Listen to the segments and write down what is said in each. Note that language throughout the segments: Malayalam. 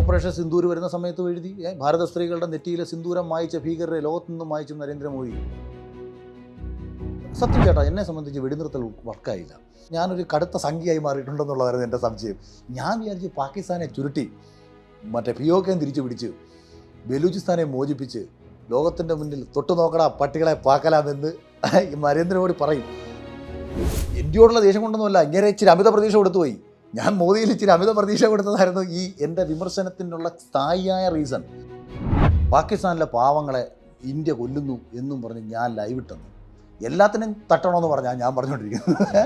ഓപ്പറേഷൻ സിന്ദൂർ വരുന്ന സമയത്ത് എഴുതി ഭാരത സ്ത്രീകളുടെ നെറ്റിയിലെ സിന്ദൂരം മായിച്ച ഭീകരരെ ലോകത്തു നിന്നും മായിച്ചു നരേന്ദ്രമോദി. സത്യം ചേട്ടാ, എന്നെ സംബന്ധിച്ച് വെടിനിർത്തൽ വർക്കായില്ല. ഞാനൊരു കടുത്ത സംഖ്യയായി മാറിയിട്ടുണ്ടെന്നുള്ളതായിരുന്നു എൻ്റെ സംശയം. ഞാൻ വിചാരിച്ച് പാകിസ്ഥാനെ ചുരുട്ടി മറ്റേ പിയോക്കയും തിരിച്ചു പിടിച്ച് ബലൂചിസ്ഥാനെ മോചിപ്പിച്ച് ലോകത്തിൻ്റെ മുന്നിൽ തൊട്ടു നോക്കടാ പട്ടികളെ പാക്കലാമെന്ന് നരേന്ദ്രമോദി പറയും. ഇന്ത്യയോടുള്ള ദേഷ്യം കൊണ്ടൊന്നുമല്ല, ഇങ്ങനെ ഇച്ചിരി അമിത പ്രതീക്ഷ കൊടുത്തുപോയി. ഞാൻ മോദിയിൽ ഇച്ചിരി അമിത പ്രതീക്ഷ കൊടുത്തതായിരുന്നു ഈ എൻ്റെ വിമർശനത്തിനുള്ള സ്ഥായിയായ റീസൺ. പാകിസ്ഥാനിലെ പാവങ്ങളെ ഇന്ത്യ കൊല്ലുന്നു എന്നും പറഞ്ഞ് ഞാൻ ലൈവ് ഇട്ടെന്ന് എല്ലാത്തിനും തട്ടണമെന്ന് പറഞ്ഞാൽ ഞാൻ പറഞ്ഞുകൊണ്ടിരിക്കുന്നത്.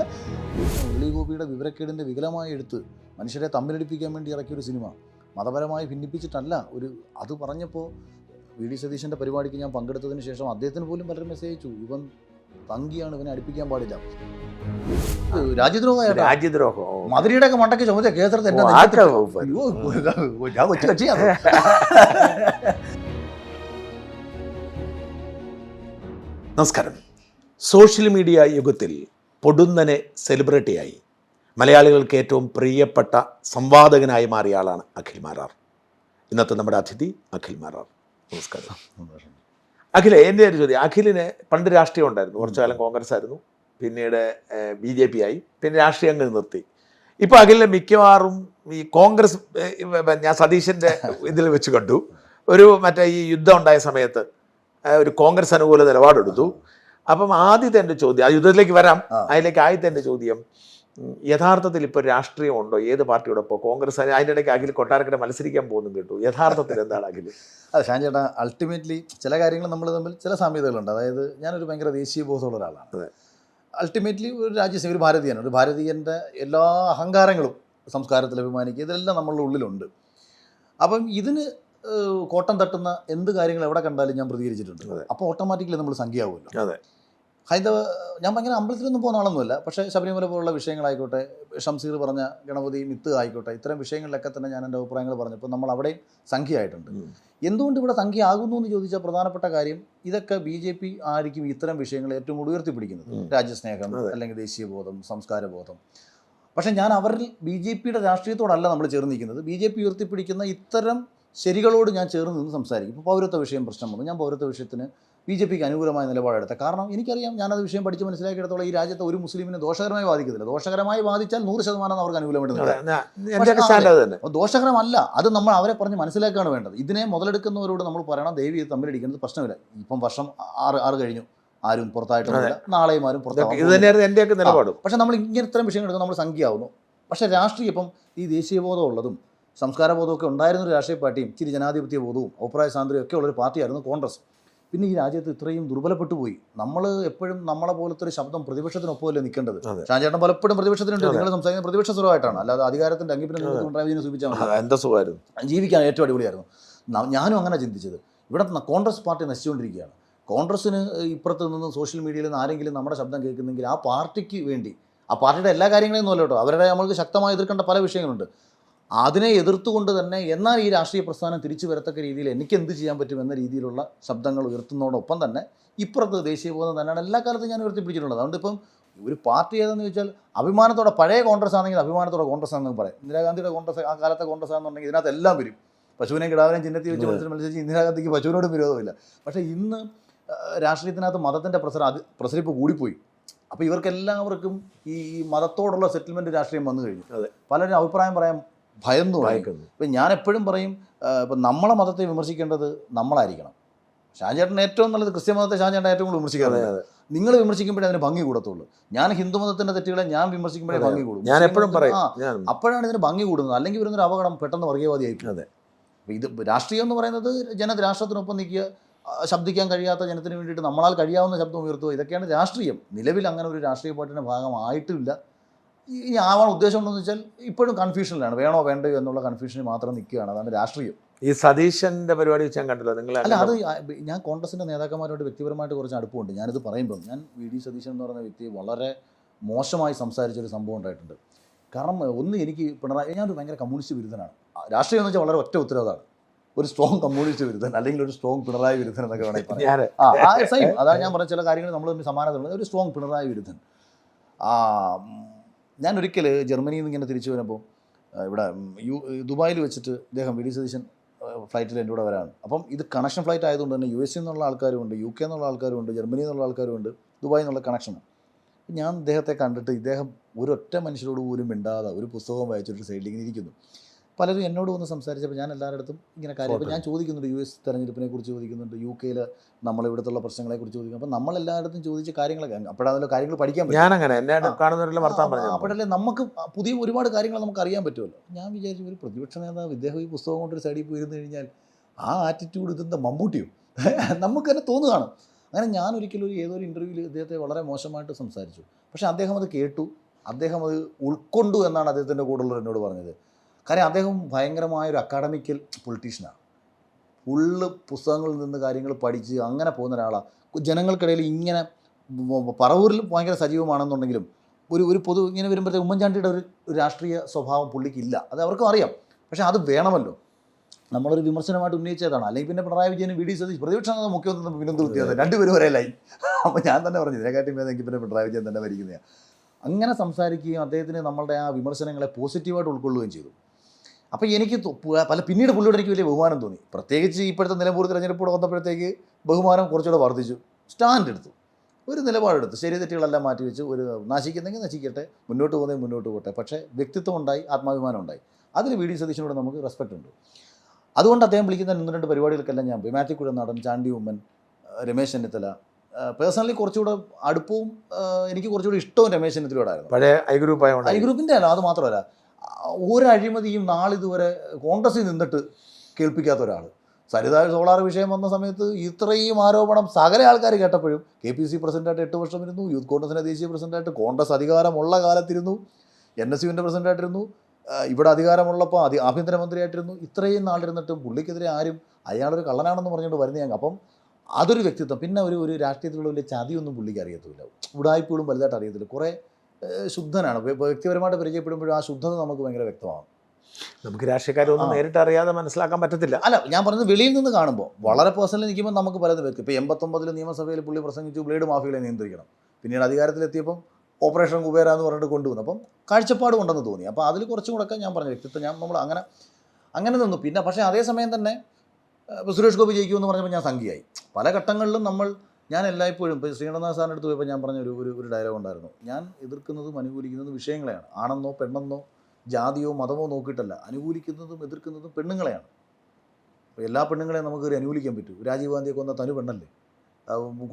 ഉള്ളി ഗോപിയുടെ വിവരക്കേടിൻ്റെ വികലമായ എഴുത്ത് മനുഷ്യരെ തമ്മിലടിപ്പിക്കാൻ വേണ്ടി ഇറക്കിയൊരു സിനിമ മതപരമായി ഭിന്നിപ്പിച്ചിട്ടല്ല. അത് പറഞ്ഞപ്പോൾ വി ഡി സതീശൻ്റെ പരിപാടിക്ക് ഞാൻ പങ്കെടുത്തതിന് ശേഷം അദ്ദേഹത്തിന് പോലും പലരും മെസ്സേജ് അയച്ചു, ഇവൻ തങ്കിയാണ്, ഇവനെ അടുപ്പിക്കാൻ പാടില്ല. രാജ്യദ്രോഹം മധുരയുടെ ഒക്കെ മണ്ടയ്ക്ക് ചുമച്ച കേസെടുത്ത് ഞാൻ കൊച്ചു കക്ഷിയാണ്. നമസ്കാരം. സോഷ്യൽ മീഡിയ യുഗത്തിൽ പൊടുന്നനെ സെലിബ്രിറ്റിയായി മലയാളികൾക്ക് ഏറ്റവും പ്രിയപ്പെട്ട സംവാദകനായി മാറിയ ആളാണ് അഖിൽ മാരാർ. ഇന്നത്തെ നമ്മുടെ അതിഥി അഖിൽ മാരാർ. നമസ്കാരം. അഖിലെ, എൻ്റെ ഒരു ചോദ്യം, അഖിലിന് പണ്ട് രാഷ്ട്രീയം ഉണ്ടായിരുന്നു, കുറച്ചു കാലം കോൺഗ്രസ് ആയിരുന്നു, പിന്നീട് BJP ആയി, പിന്നെ രാഷ്ട്രീയം അങ്ങ് നിർത്തി. ഇപ്പോൾ അഖിലിനെ മിക്കവാറും ഈ കോൺഗ്രസ്, ഞാൻ സതീശൻ്റെ ഇതിൽ വെച്ച് കണ്ടു, മറ്റേ ഈ യുദ്ധം ഉണ്ടായ സമയത്ത് ഒരു കോൺഗ്രസ് അനുകൂല നിലപാടെടുത്തു. അപ്പം ആദ്യത്തെ എൻ്റെ ചോദ്യം, ആ യുദ്ധത്തിലേക്ക് വരാം, അതിലേക്ക് ആദ്യത്തെ എൻ്റെ ചോദ്യം, യഥാർത്ഥത്തിൽ ഇപ്പോൾ രാഷ്ട്രീയം ഉണ്ടോ? ഏത് പാർട്ടിയോടൊപ്പം? കോൺഗ്രസ് അതിൻ്റെ ഇടയ്ക്ക് അഖിൽ കൊട്ടാരക്കര മത്സരിക്കാൻ പോകുന്നു കേട്ടു. യഥാർത്ഥത്തിൽ എന്താണ് അഖിൽ? അതെ ഷാൻ ചേട്ടാ, അൾട്ടിമേറ്റ്ലി ചില കാര്യങ്ങൾ നമ്മൾ തമ്മിൽ ചില സാമ്യതകളുണ്ട്. അതായത് ഞാനൊരു ഭയങ്കര ദേശീയ ബോധമുള്ള ഒരാളാണ്. അതെ. അൾട്ടിമേറ്റ്ലി ഒരു രാജ്യസ്നേഹി, ഒരു ഭാരതീയനാണ്. ഒരു ഭാരതീയൻ്റെ എല്ലാ അഹങ്കാരങ്ങളും സംസ്കാരത്തിൽ അഭിമാനിക്കുക, ഇതെല്ലാം നമ്മളുടെ ഉള്ളിലുണ്ട്. അപ്പം ഇതിന് കോട്ടം തട്ടുന്ന എന്ത് കാര്യങ്ങൾ എവിടെ കണ്ടാലും ഞാൻ പ്രതികരിച്ചിട്ടുണ്ട്. അപ്പോൾ ഓട്ടോമാറ്റിക്കലി നമ്മൾ സംഖ്യയാവുമല്ലോ. അതെ. ഹൈന്ദവ, ഞാൻ ഭയങ്കര അമ്പലത്തിലൊന്നും പോകുന്ന ആളൊന്നുമല്ല, പക്ഷേ ശബരിമല പോലുള്ള വിഷയങ്ങളായിക്കോട്ടെ, ഷംസീർ പറഞ്ഞ ഗണപതി മിത്ത് ആയിക്കോട്ടെ, ഇത്തരം വിഷയങ്ങളിലൊക്കെ തന്നെ ഞാൻ എൻ്റെ അഭിപ്രായങ്ങൾ പറഞ്ഞപ്പോൾ നമ്മൾ അവിടെയും സംഖ്യയായിട്ടുണ്ട്. എന്തുകൊണ്ട് ഇവിടെ സംഖ്യ ആകുന്നു എന്ന് ചോദിച്ചാൽ പ്രധാനപ്പെട്ട കാര്യം, ഇതൊക്കെ BJP ആയിരിക്കും ഇത്തരം വിഷയങ്ങൾ ഏറ്റവും കൂടുതൽ ഉയർത്തിപ്പിടിക്കുന്നത്. രാജ്യസ്നേഹം അല്ലെങ്കിൽ ദേശീയബോധം, സംസ്കാരബോധം. പക്ഷേ ഞാൻ അവരിൽ BJPയുടെ രാഷ്ട്രീയത്തോടല്ല നമ്മൾ ചേർന്ന് നിൽക്കുന്നത്. BJP ഉയർത്തിപ്പിടിക്കുന്ന ഇത്തരം ശരികളോട് ഞാൻ ചേർന്ന് നിന്ന് സംസാരിക്കും. ഇപ്പോൾ പൗരത്വ വിഷയം പ്രശ്നം വന്നു, ഞാൻ പൗരത്വ വിഷയത്തിന് BJPക്ക് അനുകൂലമായ നിലപാടെടുത്ത കാരണം എനിക്കറിയാം, ഞാനത് വിഷയം പഠിച്ച് മനസ്സിലാക്കിയെടുത്തോളം ഈ രാജ്യത്തെ ഒരു മുസ്ലിമിനെ ദോഷകരമായി ബാധിക്കത്തില്ല. ദോഷകരമായി ബാധിച്ചാൽ 100% അവർക്ക് അനുകൂലമായിട്ട്. ദോഷകരമല്ല, അത് നമ്മൾ അവരെ പറഞ്ഞ് മനസ്സിലാക്കുകയാണ് വേണ്ടത്. ഇതിനെ മുതലെടുക്കുന്നവരോട് നമ്മൾ പറയണം, ദയവ് ചെയ്ത് തമ്മിലടിക്കുന്നത് പ്രശ്നമില്ല. ഇപ്പം വർഷം 6 കഴിഞ്ഞു, ആരും പുറത്തായിട്ടില്ല, നാളെയും ആരും പുറത്താകും. പക്ഷേ നമ്മൾ ഇങ്ങനെ ഇത്തരം വിഷയങ്ങൾ എടുക്കുമ്പോൾ നമ്മൾ സംഖ്യയാവുന്നു. പക്ഷേ രാഷ്ട്രീയം ഇപ്പം ഈ ദേശീയബോധം ഉള്ളതും സംസ്കാരബോധമൊക്കെ ഉണ്ടായിരുന്നൊരു രാഷ്ട്രീയ പാർട്ടിയും ഇച്ചിരി ജനാധിപത്യ ബോധവും അഭിപ്രായ സ്വാതന്ത്ര്യവും ഒക്കെ ഉള്ളൊരു പാർട്ടിയായിരുന്നു കോൺഗ്രസ്. പിന്നെ ഈ രാജ്യത്ത് ഇത്രയും ദുർബലപ്പെട്ടു പോയി. നമ്മൾ എപ്പോഴും നമ്മളെ പോലത്തെ ഒരു ശബ്ദം പ്രതിപക്ഷത്തിനൊപ്പമല്ലേ നിൽക്കേണ്ടത്. ഷാൻചേട്ടൻ പലപ്പോഴും പ്രതിപക്ഷത്തിനുണ്ട്, നിങ്ങൾ സംസാരിക്കുന്ന പ്രതിപക്ഷ സ്വരമായിട്ടാണ്, അല്ലാതെ അധികാരത്തിന്റെ അംഗീകാരം സൂചിപ്പിച്ചാൽ ജീവിക്കാൻ ഏറ്റവും അടിപൊളിയായിരുന്നു. ഞാനും അങ്ങനെ ചിന്തിച്ചത്. ഇവിടെ കോൺഗ്രസ് പാർട്ടി നശിച്ചുകൊണ്ടിരിക്കുകയാണ്. കോൺഗ്രസ്സിന് ഇപ്പുറത്ത് നിന്ന് സോഷ്യൽ മീഡിയയിൽ നിന്ന് ആരെങ്കിലും നമ്മുടെ ശബ്ദം കേൾക്കുന്നെങ്കിൽ ആ പാർട്ടിക്ക് വേണ്ടി, ആ പാർട്ടിയുടെ എല്ലാ കാര്യങ്ങളെയും ഒന്നുമല്ല കേട്ടോ, അവരുടെ നമ്മൾക്ക് ശക്തമായി എതിർക്കേണ്ട പല വിഷയങ്ങളുണ്ട്. അതിനെ എതിർത്തുകൊണ്ട് തന്നെ എന്നാൽ ഈ രാഷ്ട്രീയ പ്രസ്ഥാനം തിരിച്ചു വരത്തക്ക രീതിയിൽ എനിക്ക് എന്ത് ചെയ്യാൻ പറ്റും എന്ന രീതിയിലുള്ള ശബ്ദങ്ങൾ ഉയർത്തുന്നതോടൊപ്പം തന്നെ ഇപ്പുറത്ത് ദേശീയബോധം തന്നെയാണ് എല്ലാ കാലത്തും ഞാൻ ഉയർത്തിപ്പിടിച്ചിട്ടുള്ളത്. അതുകൊണ്ട് ഇപ്പം ഒരു പാർട്ടി ഏതെന്ന് ചോദിച്ചാൽ അഭിമാനത്തോടെ പഴയ കോൺഗ്രസ് ആണെങ്കിൽ അഭിമാനത്തോടെ കോൺഗ്രസ് ആണെന്ന് പറയാം. ഇന്ദിരാഗാന്ധിയുടെ കോൺഗ്രസ് ആ കാലത്തെ കോൺഗ്രസ് ആണെന്നുണ്ടെങ്കിൽ ഇതിനകത്ത് എല്ലാം വരും. പശുവിനെയും കിടാവിനെയും ചിഹ്നത്തിൽ വെച്ച് മത്സരിച്ച് ഇന്ദിരാഗാന്ധിക്ക് പശുവിനോടും വിരോധമില്ല. പക്ഷേ ഇന്ന് രാഷ്ട്രീയത്തിനകത്ത് മതത്തിൻ്റെ പ്രസരിപ്പ് കൂടിപ്പോയി. അപ്പോൾ ഇവർക്കെല്ലാവർക്കും ഈ മതത്തോടുള്ള സെറ്റിൽമെൻറ്റ് രാഷ്ട്രീയം വന്നു കഴിഞ്ഞു. പലരും അഭിപ്രായം പറയാൻ ഭയന്നു വായിക്കുന്നു. ഇപ്പം ഞാൻ എപ്പോഴും പറയും, ഇപ്പം നമ്മളെ മതത്തെ വിമർശിക്കേണ്ടത് നമ്മളായിരിക്കണം. ഷാൻചേട്ടൻ ഏറ്റവും നല്ലത് ക്രിസ്ത്യൻ മതത്തെ ഷാൻചേട്ടൻ ഏറ്റവും കൂടുതൽ വിമർശിക്കാറുണ്ട്. നിങ്ങൾ വിമർശിക്കുമ്പോഴേ അതിന് ഭംഗി കൂടത്തുള്ളൂ. ഞാൻ ഹിന്ദു മതത്തിൻ്റെ തെറ്റുകളെ ഞാൻ വിമർശിക്കുമ്പോഴേ ഭംഗി കൂടും. ഞാൻ എപ്പോഴും പറയും, അപ്പോഴാണ് ഇതിന് ഭംഗി കൂടുന്നത്. അല്ലെങ്കിൽ വരുന്നൊരു അപകടം പെട്ടെന്ന് വർഗീയവാദിയായി. അതെ, ഇത് രാഷ്ട്രീയം എന്ന് പറയുന്നത് രാഷ്ട്രത്തിനൊപ്പം നിൽക്കുക, ശബ്ദിക്കാൻ കഴിയാത്ത ജനത്തിന് വേണ്ടിയിട്ട് നമ്മളാൽ കഴിയാവുന്ന ശബ്ദം ഉയർത്തുക, ഇതൊക്കെയാണ് രാഷ്ട്രീയം. നിലവിൽ അങ്ങനെ ഒരു രാഷ്ട്രീയ പാർട്ടിയുടെ ഭാഗമായിട്ടില്ല. ഇനി ആവാൻ ഉദ്ദേശം ഉണ്ടെന്ന് വെച്ചാൽ ഇപ്പോഴും കൺഫ്യൂഷനിലാണ്, വേണോ വേണ്ടയോ എന്നുള്ള കൺഫ്യൂഷനിൽ മാത്രം നിൽക്കുകയാണ്. അതാണ് രാഷ്ട്രീയം. ഈ സതീശൻ്റെ പരിപാടി വെച്ച് ഞാൻ കണ്ടല്ലോ നിങ്ങൾ. അല്ല, അത് ഞാൻ കോൺഗ്രസിൻ്റെ നേതാക്കന്മാരോട് വ്യക്തിപരമായിട്ട് കുറച്ച് അടുപ്പമുണ്ട്. ഞാനിത് പറയുമ്പം ഞാൻ VD സതീശൻ എന്ന് പറയുന്ന വ്യക്തി വളരെ മോശമായി സംസാരിച്ചൊരു സംഭവം ഉണ്ടായിട്ടുണ്ട്. കാരണം ഒന്ന്, എനിക്ക് ഞാനൊരു ഭയങ്കര കമ്മ്യൂണിസ്റ്റ് വിരുദ്ധനാണ്. രാഷ്ട്രീയം എന്ന് വെച്ചാൽ വളരെ ഒറ്റ ഉത്തരവാദമാണ്. ഒരു സ്ട്രോങ് കമ്മ്യൂണിസ്റ്റ് വിരുദ്ധൻ അല്ലെങ്കിൽ ഒരു സ്ട്രോങ് പിണറായി വിരുദ്ധൻ എന്നൊക്കെ വേണമെങ്കിൽ പറയാം. സെയിം, അതാണ് ഞാൻ പറഞ്ഞ ചില കാര്യങ്ങൾ നമ്മൾ തമ്മിൽ സമാനതയുള്ളത്. ഒരു സ്ട്രോങ് പിണറായി വിരുദ്ധൻ. ഞാൻ ഒരിക്കൽ ജർമ്മനിയിൽ നിന്ന് ഇങ്ങനെ തിരിച്ചു വരുമ്പോൾ ഇവിടെ ദുബായിൽ വെച്ചിട്ട് ഇദ്ദേഹം വി ഡി സതീശൻ ഫ്ലൈറ്റിൽ എൻ്റെ കൂടെ വരാണ്. അപ്പം ഇത് കണക്ഷൻ ഫ്ലൈറ്റ് ആയതുകൊണ്ട് തന്നെ US എന്നുള്ള ആൾക്കാരുമുണ്ട്, UK എന്നുള്ള ആൾക്കാരുമുണ്ട്, ജർമ്മനി എന്നുള്ള ആൾക്കാരുമുണ്ട്, ദുബായ് എന്നുള്ള കണക്ഷൻ. ഞാൻ ഇദ്ദേഹത്തെ കണ്ടിട്ട് ഇദ്ദേഹം ഒരൊറ്റ മനുഷ്യരോട് പോലും മിണ്ടാതെ ഒരു പുസ്തകം വായിച്ചിട്ട് സൈഡിൽ ഇങ്ങനെ ഇരിക്കുന്നു. പലരും എന്നോട് വന്ന് സംസാരിച്ചപ്പോൾ ഞാൻ എല്ലാവരുടെ അടുത്തും ഇങ്ങനെ കാര്യം ഞാൻ ചോദിക്കുന്നുണ്ട്, US തെരഞ്ഞെടുപ്പിനെ കുറിച്ച് ചോദിക്കുന്നുണ്ട്, UK നമ്മളിവിടുത്തെ പ്രശ്നങ്ങളെക്കുറിച്ച് ചോദിക്കും. അപ്പം നമ്മളെല്ലായിടത്തും ചോദിച്ച കാര്യങ്ങളൊക്കെ അപ്പോഴാണല്ലോ കാര്യങ്ങൾ പഠിക്കാൻ പറ്റും. ഞാനങ്ങനെ എന്നെ കാണുന്നവരെല്ലാം വർത്താൻ പറഞ്ഞു. അപ്പോഴല്ലേ നമുക്ക് പുതിയ ഒരുപാട് കാര്യങ്ങൾ നമുക്ക് അറിയാൻ പറ്റുമല്ലോ. ഞാൻ വിചാരിച്ചു ഒരു പ്രതിപക്ഷ നേതാവ് ഇദ്ദേഹം ഈ പുസ്തകം കൊണ്ടൊരു സൈഡിൽ പോയിരുന്നു കഴിഞ്ഞാൽ ആ ആറ്റിറ്റ്യൂഡ് ഇതെന്താ മമ്മൂട്ടിയും നമുക്ക് തന്നെ തോന്നുകയാണ്. അങ്ങനെ ഞാൻ ഒരിക്കലും ഏതൊരു ഇൻ്റർവ്യൂവിൽ ഇദ്ദേഹത്തെ വളരെ മോശമായിട്ട് സംസാരിച്ചു. പക്ഷേ അദ്ദേഹം അത് കേട്ടു, അദ്ദേഹം അത് ഉൾക്കൊണ്ടു എന്നാണ് അദ്ദേഹത്തിൻ്റെ കൂടെയുള്ളവർ എന്നോട് പറഞ്ഞത്. കാര്യം അദ്ദേഹം ഭയങ്കരമായൊരു അക്കാഡമിക്കൽ പൊളിറ്റീഷ്യനാണ്. ഫുള്ള് പുസ്തകങ്ങളിൽ നിന്ന് കാര്യങ്ങൾ പഠിച്ച് അങ്ങനെ പോകുന്ന ഒരാളാണ്. ജനങ്ങൾക്കിടയിൽ ഇങ്ങനെ പറവൂരിൽ ഭയങ്കര സജീവമാണെന്നുണ്ടെങ്കിലും ഒരു പൊതു ഇങ്ങനെ വരുമ്പോഴത്തേക്ക് ഉമ്മൻചാണ്ടിയുടെ ഒരു രാഷ്ട്രീയ സ്വഭാവം പുള്ളിക്കില്ല. അത് അവർക്കും അറിയാം. പക്ഷേ അത് വേണമല്ലോ. നമ്മളൊരു വിമർശനമായിട്ട് ഉന്നയിച്ചതാണ്. അല്ലെങ്കിൽ പിന്നെ പിണറായി വിജയനും വി ഡി സതീശൻ പ്രതിപക്ഷ മുഖ്യമന്ത്രി വിനോദ വ്യത്യാസം രണ്ടുപേരും ഒരേലായി. അപ്പോൾ ഞാൻ തന്നെ പറഞ്ഞു ഇതിനെക്കാട്ടി എനിക്ക് പിന്നെ പിണറായി വിജയൻ തന്നെ ഭരിക്കുന്നതാണ്. അങ്ങനെ സംസാരിക്കുകയും അദ്ദേഹത്തിന് നമ്മളുടെ ആ വിമർശനങ്ങളെ പോസിറ്റീവായിട്ട് ഉൾക്കൊള്ളുകയും ചെയ്തു. അപ്പോൾ എനിക്ക് പിന്നീട് പുള്ളിയോട് എനിക്ക് വലിയ ബഹുമാനം തോന്നി. പ്രത്യേകിച്ച് ഇപ്പോഴത്തെ നിലമ്പൂർ തിരഞ്ഞെടുപ്പോടെ വന്നപ്പോഴത്തേക്ക് ബഹുമാനം കുറച്ചുകൂടെ വർദ്ധിച്ചു. സ്റ്റാൻഡ് എടുത്തു, ഒരു നിലപാടെടുത്തു, ശരി തെറ്റുകളെല്ലാം മാറ്റിവെച്ച് ഒരു നശിക്കുന്നെങ്കിൽ നശിക്കട്ടെ, മുന്നോട്ട് പോകുന്നെങ്കിൽ മുന്നോട്ട് പോട്ടെ. പക്ഷേ വ്യക്തിത്വം ഉണ്ടായി, ആത്മാഭിമാനം ഉണ്ടായി. അതിൽ വി ഡി സതീശനോട് നമുക്ക് റെസ്പെക്റ്റ് ഉണ്ട്. അതുകൊണ്ട് അദ്ദേഹം വിളിക്കുന്ന 1-2 പരിപാടികൾക്കെല്ലാം ഞാൻ പോയി. മാത്യു കുഴൽനാടൻ, ചാണ്ടി ഉമ്മൻ, രമേശ് ചെന്നിത്തല, പേഴ്സണലി കുറച്ചുകൂടെ അടുപ്പവും എനിക്ക് കുറച്ചുകൂടി ഇഷ്ടവും രമേശ് ചെന്നിത്തലയോടായിരുന്നു. പഴയ ഐ ഗ്രൂപ്പിൻ്റെ അല്ല, അത് മാത്രമല്ല ഒരഴിമതിയും നാളിതുവരെ കോൺഗ്രസിൽ നിന്നിട്ട് കേൾപ്പിക്കാത്ത ഒരാൾ. സരിത സോളാർ വിഷയം വന്ന സമയത്ത് ഇത്രയും ആരോപണം സകല ആൾക്കാർ കേട്ടപ്പോഴും KPC പ്രസിഡൻ്റായിട്ട് 8 വർഷം ഇരുന്നു, യൂത്ത് കോൺഗ്രസിൻ്റെ ദേശീയ പ്രസിഡൻ്റായിട്ട്, കോൺഗ്രസ് അധികാരമുള്ള കാലത്തിരുന്നു, NSUവിൻ്റെ പ്രസിഡൻ്റായിട്ടിരുന്നു, ഇവിടെ അധികാരമുള്ളപ്പോൾ ആഭ്യന്തരമന്ത്രിയായിട്ടിരുന്നു. ഇത്രയും നാളിരുന്നിട്ടും പുള്ളിക്കെതിരെ ആരും അയാളൊരു കള്ളനാണെന്ന് പറഞ്ഞുകൊണ്ട് വരുന്ന അപ്പം അതൊരു വ്യക്തിത്വം. പിന്നെ ഒരു രാഷ്ട്രീയത്തിലുള്ള വലിയ ചതിയൊന്നും പുള്ളിക്ക് അറിയത്തില്ല, ഉടായ്പകളും വലുതായിട്ട് അറിയത്തില്ല. കുറേ ശുദ്ധനാണ്. വ്യക്തിപരമായിട്ട് പരിചയപ്പെടുമ്പോഴും ആ ശുദ്ധത നമുക്ക് ഭയങ്കര വ്യക്തമാണ്. നമുക്ക് രാഷ്ട്രീയക്കാരൊന്നും നേരിട്ട് അറിയാതെ മനസ്സിലാക്കാൻ പറ്റത്തില്ല. അല്ല, ഞാൻ പറഞ്ഞത് വെളിയിൽ നിന്ന് കാണുമ്പോൾ വളരെ പേഴ്സണലി നിൽക്കുമ്പോൾ നമുക്ക് പലതും വ്യക്തി. ഇപ്പോൾ 89 നിയമസഭയിൽ പുള്ളി പ്രസംഗിച്ചു ബ്ലേഡ് മാഫിയകളെ നിയന്ത്രിക്കണം. പിന്നീട് അധികാരത്തിലെത്തിയപ്പം ഓപ്പറേഷൻ കുബേര എന്ന് പറഞ്ഞിട്ട് കൊണ്ടുവന്നു. അപ്പം കാഴ്ചപ്പാട് ഉണ്ടെന്ന് തോന്നി. അപ്പോൾ അതിൽ കുറച്ചും കൂടെയൊക്കെ ഞാൻ പറഞ്ഞ വ്യക്തിത്വം നമ്മൾ അങ്ങനെ നിന്നു. പിന്നെ പക്ഷേ അതേസമയം തന്നെ സുരേഷ് ഗോപി ജയിക്കുമെന്ന് പറഞ്ഞപ്പോൾ ഞാൻ സംഖ്യയായി. പല ഘട്ടങ്ങളിലും ഞാൻ എല്ലായ്പ്പോഴും ഇപ്പോൾ ശ്രീനാഥ് സാറിൻ്റെ അടുത്ത് പോയപ്പോൾ ഞാൻ പറഞ്ഞ ഒരു ഡയലോഗ് ഉണ്ടായിരുന്നു. ഞാൻ എതിർക്കുന്നതും അനുകൂലിക്കുന്നതും വിഷയങ്ങളെയാണ്. ആണെന്നോ പെണ്ണെന്നോ ജാതിയോ മതമോ നോക്കിയിട്ടല്ല. അനുകൂലിക്കുന്നതും എതിർക്കുന്നതും പെണ്ണുങ്ങളെയാണ്. അപ്പോൾ എല്ലാ പെണ്ണുങ്ങളെയും നമുക്ക് ഒരു അനുകൂലിക്കാൻ പറ്റൂ. രാജീവ് ഗാന്ധിയെ കൊന്ന തനു പെണ്ണല്ലേ?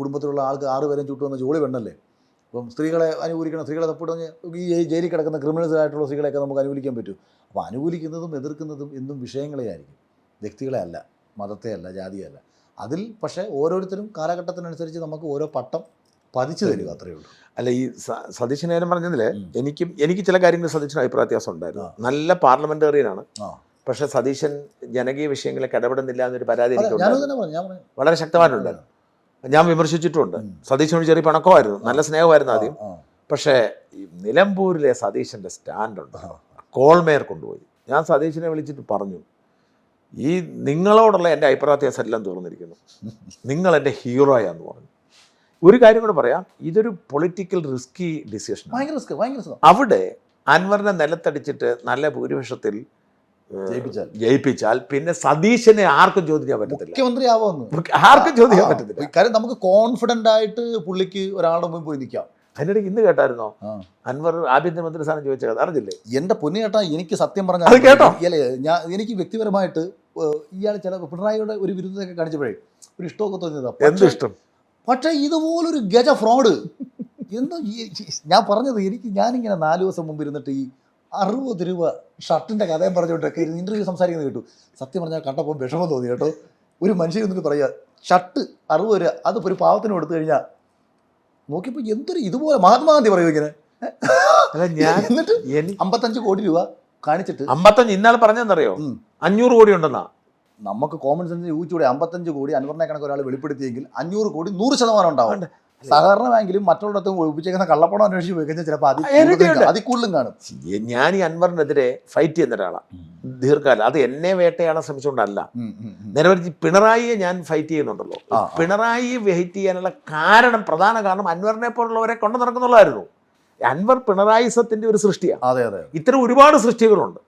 കുടുംബത്തിലുള്ള ആൾക്ക് 6 പേരും ചുട്ടുവന്ന ജോളി പെണ്ണല്ലേ? അപ്പം സ്ത്രീകളെ അനുകൂലിക്കണം, സ്ത്രീകളെ തപ്പിടുന്ന ഈ ജയിലിൽ കിടക്കുന്ന ക്രിമിനൽസ് ആയിട്ടുള്ള സ്ത്രീകളെയൊക്കെ നമുക്ക് അനുകൂലിക്കാൻ പറ്റും. അപ്പോൾ അനുകൂലിക്കുന്നതും എതിർക്കുന്നതും എന്നും വിഷയങ്ങളെ ആയിരിക്കും, വ്യക്തികളെ അല്ല, മതത്തെ അല്ല, ജാതിയെ അല്ല. അതിൽ പക്ഷേ ഓരോരുത്തരും കാലഘട്ടത്തിനനുസരിച്ച് നമുക്ക് ഓരോ പട്ടം പതിച്ചു തരിക, അത്രയേ ഉള്ളൂ. അല്ല, ഈ സതീശനേരം പറഞ്ഞതിൽ എനിക്ക് ചില കാര്യങ്ങൾ സതീശന് അഭിപ്രായ വ്യത്യാസം ഉണ്ടായിരുന്നു. നല്ല പാർലമെന്റേറിയനാണ്, പക്ഷെ സതീശൻ ജനകീയ വിഷയങ്ങളെ ഇടപെടുന്നില്ല എന്നൊരു പരാതി വളരെ ശക്തമായിട്ടുണ്ടായിരുന്നു. ഞാൻ വിമർശിച്ചിട്ടുണ്ട്. സതീശനോട് ചെറിയ പിണക്കമായിരുന്നു, നല്ല സ്നേഹമായിരുന്നു ആദ്യം. പക്ഷേ ഈ നിലമ്പൂരിലെ സതീശൻ്റെ സ്റ്റാൻഡുണ്ട്, കോൾമേയർ കൊണ്ടുപോയി. ഞാൻ സതീശനെ വിളിച്ചിട്ട് പറഞ്ഞു, ഈ നിങ്ങളോടുള്ള എൻ്റെ അഭിപ്രായ വ്യത്യാസം എല്ലാം തീർന്നിരിക്കുന്നു, നിങ്ങൾ എൻ്റെ ഹീറോയാന്ന് പറഞ്ഞു. ഒരു കാര്യം കൂടെ പറയാം, ഇതൊരു പൊളിറ്റിക്കൽ റിസ്കി ഡിസിഷൻ. അവിടെ അൻവറിനെ നിലത്തടിച്ചിട്ട് നല്ല ഭൂരിപക്ഷത്തിൽ ജയിപ്പിച്ചാൽ പിന്നെ സതീശനെ ആർക്കും ചോദിക്കാൻ പറ്റത്തില്ല, മുഖ്യമന്ത്രിയാവുമെന്ന് ആർക്കും ചോദിക്കാൻ പറ്റത്തില്ല. കാര്യം നമുക്ക് കോൺഫിഡന്റ് ആയിട്ട് പുള്ളിക്ക് ഒരാളുടെ മുമ്പ് പോയി നിൽക്കാം. അതിനിടയ്ക്ക് ഇന്ന് കേട്ടായിരുന്നോ അൻവർ ആഭ്യന്തരമന്ത്രി സ്ഥാനം ചോദിച്ച കഥ? അറിഞ്ഞില്ലേ? എന്റെ പൊന്നു ചേട്ടാ, എനിക്ക് സത്യം പറഞ്ഞാൽ കേട്ടോ, എനിക്ക് വ്യക്തിപരമായിട്ട് ഇയാൾ ചില പിണറായിയുടെ ഒരു വിരുദ്ധതയൊക്കെ കാണിച്ചപ്പോഴേ ഒരു ഇഷ്ടമൊക്കെ തോന്നിയതാ. എന്ത് ഇഷ്ടം? പക്ഷേ ഇതുപോലൊരു ഗജ ഫ്രോഡ് എന്ന് ഞാൻ പറഞ്ഞത്, ഞാനിങ്ങനെ 4 ദിവസം മുമ്പ് ഇരുന്നിട്ട് ഈ 60 രൂപ ഷർട്ടിൻ്റെ കഥയും പറഞ്ഞുകൊണ്ടൊക്കെ ഇൻ്റർവ്യൂ സംസാരിക്കുന്നത് കേട്ടു. സത്യം പറഞ്ഞാൽ കണ്ടപ്പോൾ വിഷമം തോന്നി കേട്ടോ. ഒരു മനുഷ്യൻ എന്നിട്ട് പറയുക ഷർട്ട് 60 രൂപ, അതിപ്പോൾ ഒരു പാവത്തിന് കൊടുത്തു കഴിഞ്ഞാൽ നോക്കിയപ്പോൾ എന്തൊരു ഇതുപോലെ മഹാത്മാഗാന്ധി പറയൂ ഇങ്ങനെ. എന്നിട്ട് 55 കോടി രൂപ കാണിച്ചിട്ട് 55 ഇന്നാൾ പറഞ്ഞെന്നറിയോ, 500 കോടി ഉണ്ടെന്നാ. നമുക്ക് കോമൺ സെൻസ് യൂഹിച്ചൂടെ? 55 കോടി അൻവറിനെ കണക്ക് ഒരാൾ വെളിപ്പെടുത്തിയെങ്കിൽ 500 കോടി 100% ഉണ്ടാവും. സഹകരണ ബാങ്കിലും മറ്റുള്ളിടത്തും ഒഴിപ്പിച്ചേക്കുന്ന കള്ളപ്പണം അന്വേഷിച്ച് പോയി കഴിഞ്ഞാൽ ചിലപ്പോൾ അതിൽ കൂടുതലും കാണും. ഞാൻ ഈ അൻവറിനെതിരെ ഫൈറ്റ് ചെയ്യുന്ന ഒരാളാണ് ദീർഘകാലം. അത് എന്നെ വേട്ടയാടാൻ ശ്രമിച്ചുകൊണ്ടല്ല. നിരവധി പിണറായിയെ ഞാൻ ഫൈറ്റ് ചെയ്യുന്നുണ്ടല്ലോ. പിണറായിയെ ഫൈറ്റ് ചെയ്യാനുള്ള പ്രധാന കാരണം അൻവറിനെ പോലുള്ളവരെ കൊണ്ടു നടക്കുന്നുള്ളതായിരുന്നു. അൻവർ പിണറായിസത്തിന്റെ ഒരു സൃഷ്ടിയാണ്. അതെ അതെ, ഇത്തരം ഒരുപാട് സൃഷ്ടികളുണ്ട്.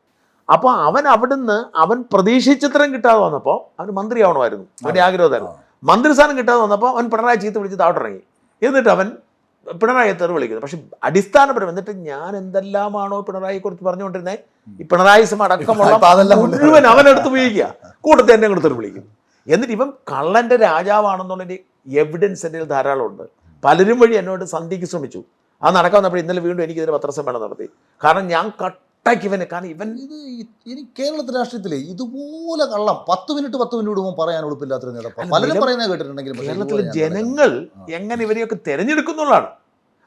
അപ്പോൾ അവൻ അവിടുന്ന് അവൻ പ്രതീക്ഷിച്ചത്രയും കിട്ടാതെ വന്നപ്പോൾ അവന് മന്ത്രിയാവണമായിരുന്നു, അവൻ്റെ ആഗ്രഹമായിരുന്നു. മന്ത്രിസ്ഥാനം കിട്ടാതെ വന്നപ്പോൾ അവൻ പിണറായി ചീത്ത വിളിച്ച് താഴോട്ടിറങ്ങി. എന്നിട്ട് അവൻ പിണറായിയെ തെറി വിളിക്കുന്നത്. പക്ഷെ അടിസ്ഥാനപരം എന്നിട്ട് ഞാൻ എന്തെല്ലാമാണോ പിണറായിയെ കുറിച്ച് പറഞ്ഞുകൊണ്ടിരുന്നത്, ഈ പിണറായി അടക്കമുള്ള മുഴുവൻ അവനെടുത്ത് ഉപയോഗിക്കുക, കൂട്ടത്തെ എന്നെ കൂടെ തെറി വിളിക്കും. എന്നിട്ട് ഇവൻ കള്ളൻ്റെ രാജാവാണെന്നുള്ളതിൻ്റെ എവിഡൻസ് എൻ്റെ ധാരാളം ഉണ്ട്. പലരും വഴി എന്നോട് സന്ധിക്ക് ശ്രമിച്ചു. അത് നടക്കാൻ വന്നപ്പോൾ ഇന്നലെ വീണ്ടും എനിക്കിതിന് പത്രസമ്മേളനം നടത്തി. കാരണം ഞാൻ കട്ടാക്കി ഇവനെ. കാരണം ഇവൻ ഇനി കേരളത്തിലെ രാഷ്ട്രീയത്തിലെ ഇതുപോലെ കള്ളം 10 മിനിറ്റ് വിടുമ്പോൾ പറയാൻ ഉറപ്പില്ലാത്തൊരു നേതാവ് പലരും പറയുന്നത് കേട്ടിട്ടുണ്ടെങ്കിലും കേരളത്തിലെ ജനങ്ങൾ എങ്ങനെ ഇവരെയൊക്കെ തിരഞ്ഞെടുക്കുന്നുള്ളതാണ്.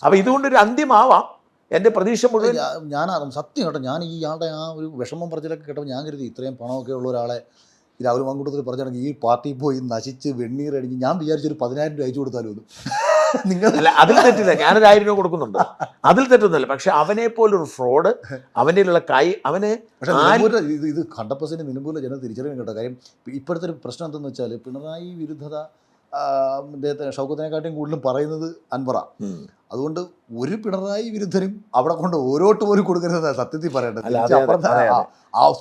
അപ്പം ഇതുകൊണ്ടൊരു അന്ത്യമാവാം എൻ്റെ പ്രതീക്ഷ മുഴുവൻ. ഞാൻ സത്യം കേട്ടോ, ഞാൻ ഈ ആളുടെ ആ ഒരു വിഷമം പറച്ചിലൊക്കെ കേട്ടപ്പോൾ ഞാൻ കരുതി ഇത്രയും പണമൊക്കെ ഉള്ള ഒരാളെ ഈ രാഹുൽ മാങ്കൂട്ടത്തിൽ പറഞ്ഞിട്ടുണ്ടെങ്കിൽ ഈ പാർട്ടി പോയി നശിച്ച് വെണ്ണീറടിഞ്ഞ് ഞാൻ വിചാരിച്ചൊരു 10,000 രൂപ അയച്ചു കൊടുത്താലോ നിങ്ങളല്ല. അതിൽ തെറ്റില്ല, ഞാനൊരു 1000 രൂപ കൊടുക്കുന്നുണ്ട്, അതിൽ തെറ്റൊന്നുമില്ല. പക്ഷെ അവനെ പോലൊരു ഫ്രോഡ് അവൻ്റെ ഉള്ള അവന് ഇത് 100% നിലമ്പൂരിലെ ജനം തിരിച്ചറിയാൻ കേട്ടോ. കാര്യം ഇപ്പോഴത്തെ ഒരു പ്രശ്നം എന്തെന്ന് വെച്ചാൽ പിണറായി വിരുദ്ധത അദ്ദേഹത്തെ ഷൗക്കത്തിനെക്കാട്ടിയും കൂടുതലും പറയുന്നത് അൻവറ. അതുകൊണ്ട് ഒരു പിണറായി വിരുദ്ധനും അവിടെ കൊണ്ട് ഓരോട്ട് പോലും കൊടുക്കരുത് സത്യത്തിൽ പറയേണ്ടത്.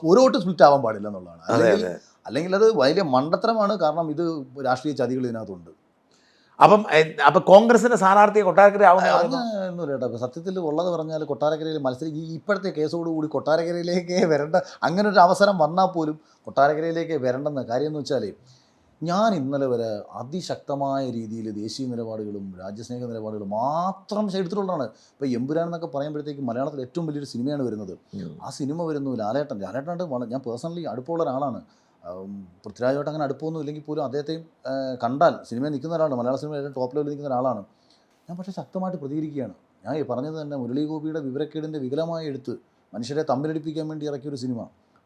ഓരോട്ട് സ്പ്ലിറ്റ് ആവാൻ പാടില്ല എന്നുള്ളതാണ്. അല്ലെങ്കിൽ അത് വലിയ മണ്ടത്തരമാണ്. കാരണം ഇത് രാഷ്ട്രീയ ചതികൾ ഇതിനകത്തുണ്ട്. അപ്പം കോൺഗ്രസിന്റെ സ്ഥാനാർത്ഥിയെ കൊട്ടാരക്കര ആവുന്ന സത്യത്തിൽ ഉള്ളത് പറഞ്ഞാൽ കൊട്ടാരക്കരയിൽ ഇപ്പോഴത്തെ കേസോടുകൂടി കൊട്ടാരക്കരയിലേക്കേ വരേണ്ട അങ്ങനെ ഒരു അവസരം വന്നാൽ പോലും കൊട്ടാരക്കരയിലേക്ക് വരേണ്ടെന്ന് കാര്യം എന്ന് വെച്ചാൽ ഞാൻ ഇന്നലെ വരെ അതിശക്തമായ രീതിയിൽ ദേശീയ നിലപാടുകളും രാജ്യസ്നേഹ നിലപാടുകളും മാത്രം എടുത്തിട്ടുള്ളതാണ്. ഇപ്പോൾ എമ്പുരാൻ എന്നൊക്കെ പറയുമ്പോഴത്തേക്ക് മലയാളത്തിൽ ഏറ്റവും വലിയൊരു സിനിമയാണ് വരുന്നത്. ആ സിനിമ വരുന്നു ലാലേട്ടനായിട്ട് ഞാൻ പേഴ്സണലി അടുപ്പമുള്ള ഒരാളാണ്. പൃഥ്വിരാജുമായിട്ട് അങ്ങനെ അടുപ്പമൊന്നും ഇല്ലെങ്കിൽ പോലും അദ്ദേഹത്തെയും കണ്ടാൽ സിനിമയിൽ നിൽക്കുന്ന ഒരാളാണ്, മലയാള സിനിമയിൽ ഏറ്റവും ടോപ്പ് ലെവലിൽ നിൽക്കുന്ന ഒരാളാണ് ഞാൻ. പക്ഷേ ശക്തമായിട്ട് പ്രതികരിക്കുകയാണ്. ഞാൻ ഈ പറഞ്ഞത് തന്നെ മുരളി ഗോപിയുടെ വിവരക്കേടിൻ്റെ വികലമായ എഴുത്ത് മനുഷ്യരെ തമ്മിലടിപ്പിക്കാൻ വേണ്ടി ഇറക്കിയൊരു സിനിമ,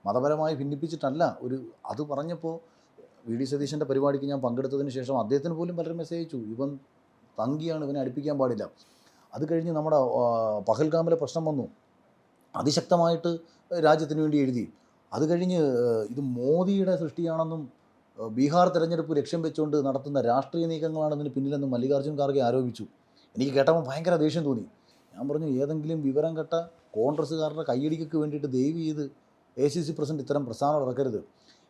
മതപരമായി ഭിന്നിപ്പിച്ചിട്ടല്ല. അത് പറഞ്ഞപ്പോൾ വി.ഡി. സതീശൻ്റെ പരിപാടിക്ക് ഞാൻ പങ്കെടുത്തതിന് ശേഷം അദ്ദേഹത്തിന് പോലും പലരും മെസ്സേജ് അയച്ചു, ഇവൻ തങ്കിയാണ്, ഇവനെ അടുപ്പിക്കാൻ പാടില്ല. അത് കഴിഞ്ഞ് നമ്മുടെ പഹൽഗാമിലെ പ്രശ്നം വന്നു, അതിശക്തമായിട്ട് രാജ്യത്തിന് വേണ്ടി എഴുതി. അത് കഴിഞ്ഞ് ഇത് മോദിയുടെ സൃഷ്ടിയാണെന്നും ബീഹാർ തെരഞ്ഞെടുപ്പ് ലക്ഷ്യം വെച്ചുകൊണ്ട് നടത്തുന്ന രാഷ്ട്രീയ നീക്കങ്ങളാണെന്നതിന് പിന്നിലെന്നും മല്ലികാർജ്ജുൻ ഖാർഗെ ആരോപിച്ചു. എനിക്ക് കേട്ടപ്പോൾ ഭയങ്കര ദേഷ്യം തോന്നി. ഞാൻ പറഞ്ഞു, ഏതെങ്കിലും വിവരം കെട്ട കോൺഗ്രസ്സുകാരുടെ കയ്യടിക്ക് വേണ്ടിയിട്ട് ദയവ് ചെയ്ത് ACC പ്രസിഡന്റ് ഇത്തരം പ്രസ്താവന ഇറക്കരുത്.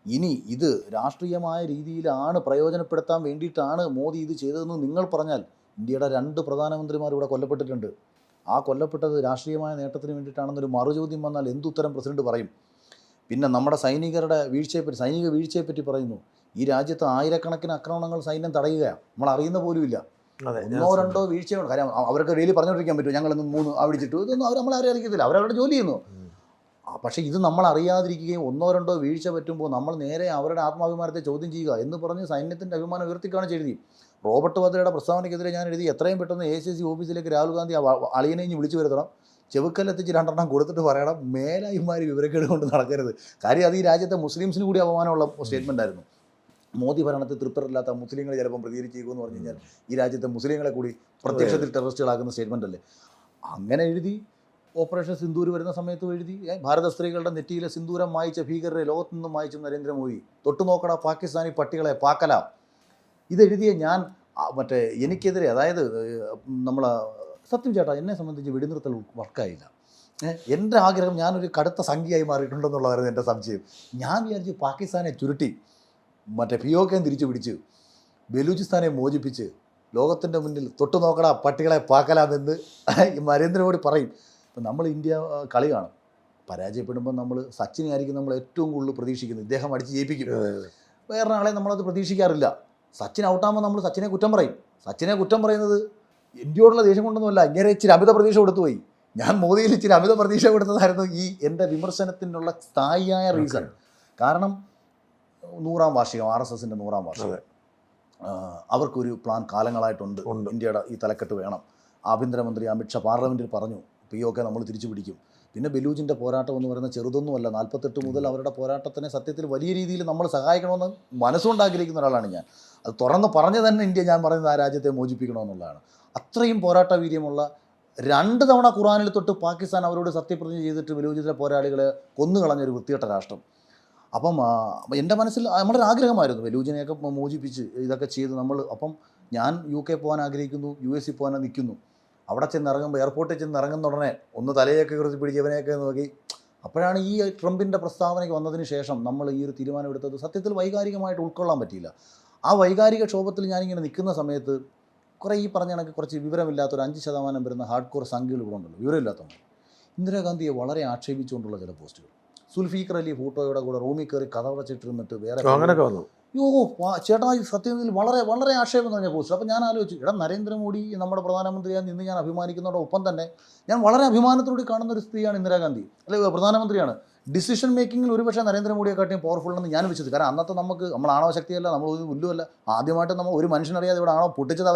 ഇനി ഇത് രാഷ്ട്രീയമായ രീതിയിലാണ് പ്രയോജനപ്പെടുത്താൻ വേണ്ടിയിട്ടാണ് മോദി ഇത് ചെയ്തതെന്ന് നിങ്ങൾ പറഞ്ഞാൽ, ഇന്ത്യയുടെ 2 പ്രധാനമന്ത്രിമാർ ഇവിടെ കൊല്ലപ്പെട്ടിട്ടുണ്ട്. ആ കൊല്ലപ്പെട്ടത് രാഷ്ട്രീയമായ നേട്ടത്തിന് വേണ്ടിയിട്ടാണെന്നൊരു മറുചോദ്യം വന്നാൽ എന്തുത്തരം പ്രസിഡന്റ് പറയും? പിന്നെ നമ്മുടെ സൈനിക വീഴ്ചയെപ്പറ്റി പറയുന്നു. ഈ രാജ്യത്ത് ആയിരക്കണക്കിന് ആക്രമണങ്ങൾ സൈന്യം തടയുകയാണ്, നമ്മൾ അറിയുന്ന പോലുമില്ല. 1-2 വീഴ്ചയാണ്. കാര്യം അവർക്ക് ഡെയിലി പറഞ്ഞുകൊണ്ടിരിക്കാൻ പറ്റും, ഞങ്ങളിന്ന് 3 അടിച്ചിട്ടു, ഇതൊന്നും അവർ നമ്മളെ അറിയിക്കത്തില്ല, അവരവരുടെ ജോലി ചെയ്യുന്നു. പക്ഷേ ഇത് നമ്മൾ അറിയാതിരിക്കുകയും 1-2 വീഴ്ച പറ്റുമ്പോൾ നമ്മൾ നേരെ അവരുടെ ആത്മാഭിമാനത്തെ ചോദ്യം ചെയ്യുക എന്ന് പറഞ്ഞ് സൈന്യത്തിൻ്റെ അഭിമാനം ഉയർത്തിക്കാണ് എഴുതി. റോബർട്ട് വദ്രയുടെ പ്രസ്താവനയ്ക്കെതിരെ ഞാൻ എഴുതി, എത്രയും പെട്ടെന്ന് ACC ഓഫീസിലേക്ക് രാഹുൽ ഗാന്ധി അളിയനെ വിളിച്ചു വരുത്തണം, ചെവുക്കല്ലെത്തിച്ച് 2 കൊടുത്തിട്ട് പറയണം, മേലായിമാർ വിവരക്കേട് കൊണ്ട് നടക്കരുത്. കാര്യം അത് ഈ രാജ്യത്തെ മുസ്ലിംസിന് കൂടി അപമാനമുള്ള സ്റ്റേറ്റ്മെൻ്റ് ആയിരുന്നു. മോദി ഭരണത്തിൽ തൃപ്തരല്ലാത്ത മുസ്ലിങ്ങൾ ചിലപ്പം പ്രതികരിച്ചേക്കുമെന്ന് പറഞ്ഞു കഴിഞ്ഞാൽ ഈ രാജ്യത്തെ മുസ്ലിങ്ങളെ കൂടി പ്രത്യക്ഷത്തിൽ ടെററിസ്റ്റുകളാക്കുന്ന സ്റ്റേറ്റ്മെൻ്റ് അല്ലേ. അങ്ങനെ എഴുതി. ഓപ്പറേഷൻ സിന്ദൂർ വരുന്ന സമയത്ത് എഴുതി, ഭാരത സ്ത്രീകളുടെ നെറ്റിയിലെ സിന്ദൂരം മായിച്ച ഭീകരരെ ലോകത്തു നിന്നും മായിച്ചു നരേന്ദ്രമോദി, തൊട്ടുനോക്കട പാകിസ്ഥാനി പട്ടികളെ പാക്കലാം. ഇതെഴുതിയ ഞാൻ എനിക്കെതിരെ, അതായത് നമ്മൾ സത്യം ചേട്ടാ, എന്നെ സംബന്ധിച്ച് വെടിനിർത്തൽ വർക്കായില്ല. എൻ്റെ ആഗ്രഹം, ഞാനൊരു കടുത്ത സംഖ്യയായി മാറിയിട്ടുണ്ടെന്നുള്ളതായിരുന്നു എൻ്റെ സംശയം. ഞാൻ വിചാരിച്ച് പാകിസ്ഥാനെ ചുരുട്ടി POK തിരിച്ചു പിടിച്ച് ബലൂചിസ്ഥാനെ മോചിപ്പിച്ച് ലോകത്തിൻ്റെ മുന്നിൽ തൊട്ടുനോക്കട പട്ടികളെ പാക്കലാമെന്ന് നരേന്ദ്രമോദി പറയും. ഇപ്പം നമ്മൾ ഇന്ത്യ കളി കാണും, പരാജയപ്പെടുമ്പോൾ നമ്മൾ സച്ചിനെ ആയിരിക്കും നമ്മൾ ഏറ്റവും കൂടുതൽ പ്രതീക്ഷിക്കുന്നത്. ഇദ്ദേഹം അടിച്ച് ജയിപ്പിക്കും. വേറൊരാളെ നമ്മളത് പ്രതീക്ഷിക്കാറില്ല. സച്ചിൻ ഔട്ടാകുമ്പോൾ നമ്മൾ സച്ചിനെ കുറ്റം പറയും. സച്ചിനെ കുറ്റം പറയുന്നത് ഇന്ത്യയോടുള്ള ദേഷ്യം കൊണ്ടൊന്നുമല്ല, ഇങ്ങനെ ഇച്ചിരി അമിത പ്രതീക്ഷ കൊടുത്തു പോയി. ഞാൻ മോദിയിൽ ഇച്ചിരി അമിത പ്രതീക്ഷ കൊടുത്തതായിരുന്നു ഈ എൻ്റെ വിമർശനത്തിനുള്ള സ്ഥായിയായ റീസൺ. കാരണം 100ാം വാർഷികം, RSSൻ്റെ 100ാം വാർഷികം, അവർക്കൊരു പ്ലാൻ കാലങ്ങളായിട്ടുണ്ട്. ഇന്ത്യയുടെ ഈ തലക്കെട്ട് വേണം. ആഭ്യന്തരമന്ത്രി അമിത്ഷാ പാർലമെൻറ്റിൽ പറഞ്ഞു, POK നമ്മൾ തിരിച്ചു പിടിക്കും. പിന്നെ ബലൂജിൻ്റെ പോരാട്ടം എന്ന് പറയുന്നത് ചെറുതൊന്നുമല്ല. 48 മുതൽ അവരുടെ പോരാട്ടത്തിനെ സത്യത്തിൽ വലിയ രീതിയിൽ നമ്മൾ സഹായിക്കണമെന്ന് മനസ്സുകൊണ്ട് ആഗ്രഹിക്കുന്ന ഒരാളാണ് ഞാൻ. അത് തുറന്ന് പറഞ്ഞു തന്നെ ഇന്ത്യ, ഞാൻ പറയുന്നത് ആ രാജ്യത്തെ മോചിപ്പിക്കണമെന്നുള്ളതാണ്. അത്രയും പോരാട്ട വീര്യമുള്ള 2 തവണ ഖുറാനിൽ തൊട്ട് പാകിസ്ഥാൻ അവരോട് സത്യപ്രതിജ്ഞ ചെയ്തിട്ട് ബലൂചിലെ പോരാളികളെ കൊന്നുകളഞ്ഞൊരു വൃത്തികെട്ട രാഷ്ട്രം. അപ്പം എൻ്റെ മനസ്സിൽ നമ്മുടെ ആഗ്രഹമായിരുന്നു ബലൂചിനെയൊക്കെ മോചിപ്പിച്ച് ഇതൊക്കെ ചെയ്ത് നമ്മൾ. അപ്പം ഞാൻ UK പോകാൻ ആഗ്രഹിക്കുന്നു, US പോകാൻ നിൽക്കുന്നു. അവിടെ ചെന്നിറങ്ങുമ്പോൾ, എയർപോർട്ടിൽ ചെന്നിറങ്ങുന്ന ഉടനെ ഒന്ന് തലയൊക്കെ കുറിച്ച് പിടിച്ചവനെയൊക്കെ നോക്കി അപ്പോഴാണ് ഈ ട്രംപിൻ്റെ പ്രസ്താവനയ്ക്ക് വന്നതിന് ശേഷം നമ്മൾ ഈ ഒരു തീരുമാനമെടുത്തത് സത്യത്തിൽ വൈകാരികമായിട്ട് ഉൾക്കൊള്ളാൻ പറ്റിയില്ല. ആ വൈകാരിക ക്ഷോഭത്തിൽ ഞാനിങ്ങനെ നിൽക്കുന്ന സമയത്ത് കുറേ ഈ പറഞ്ഞ കണക്ക് കുറച്ച് വിവരമില്ലാത്തൊരു 5% വരുന്ന ഹാർഡ് കോർ സംഖ്യകൾ ഇവിടെ ഉണ്ടല്ലോ, വിവരമില്ലാത്തവർ ഇന്ദിരാഗാന്ധിയെ വളരെ ആക്ഷേപിച്ചുകൊണ്ടുള്ള ചില പോസ്റ്റുകൾ, സുൽഫീഖർ അലി ഫോട്ടോയുടെ കൂടെ റൂമിൽ കയറി കഥ വച്ചിട്ടിരുന്നിട്ട് വേറെ അങ്ങനെയൊക്കെ വന്നു. ചേട്ടാ സത്യത്തിൽ വളരെ വളരെ ആക്ഷേപം പറഞ്ഞ പോസ്റ്റ്. അപ്പോൾ ഞാൻ ആലോചിച്ചു, നരേന്ദ്രമോദി നമ്മുടെ പ്രധാനമന്ത്രിയായി നിന്ന് ഞാൻ അഭിമാനിക്കുന്നതോടൊപ്പം തന്നെ ഞാൻ വളരെ അഭിമാനത്തോടെ കാണുന്ന ഒരു സ്ത്രീയാണ് ഇന്ദിരാഗാന്ധി, അല്ലെങ്കിൽ പ്രധാനമന്ത്രിയാണ്. ഡിസിഷൻ മേക്കിങ്ങിൽ ഒരുപക്ഷെ നരേന്ദ്രമോദിയെക്കാട്ടിയും പവർഫുൾ എന്ന് ഞാൻ വിശ്വസിച്ചു. കാരണം അന്നത്തെ നമ്മൾ ആണവശക്തിയല്ല, നമ്മൾ ഒരു പുല്ലുമല്ല. ആദ്യമായിട്ട് നമ്മൾ ഒരു മനുഷ്യനറിയാതെ ഇവിടെ ആണോ പൊട്ടിച്ചത്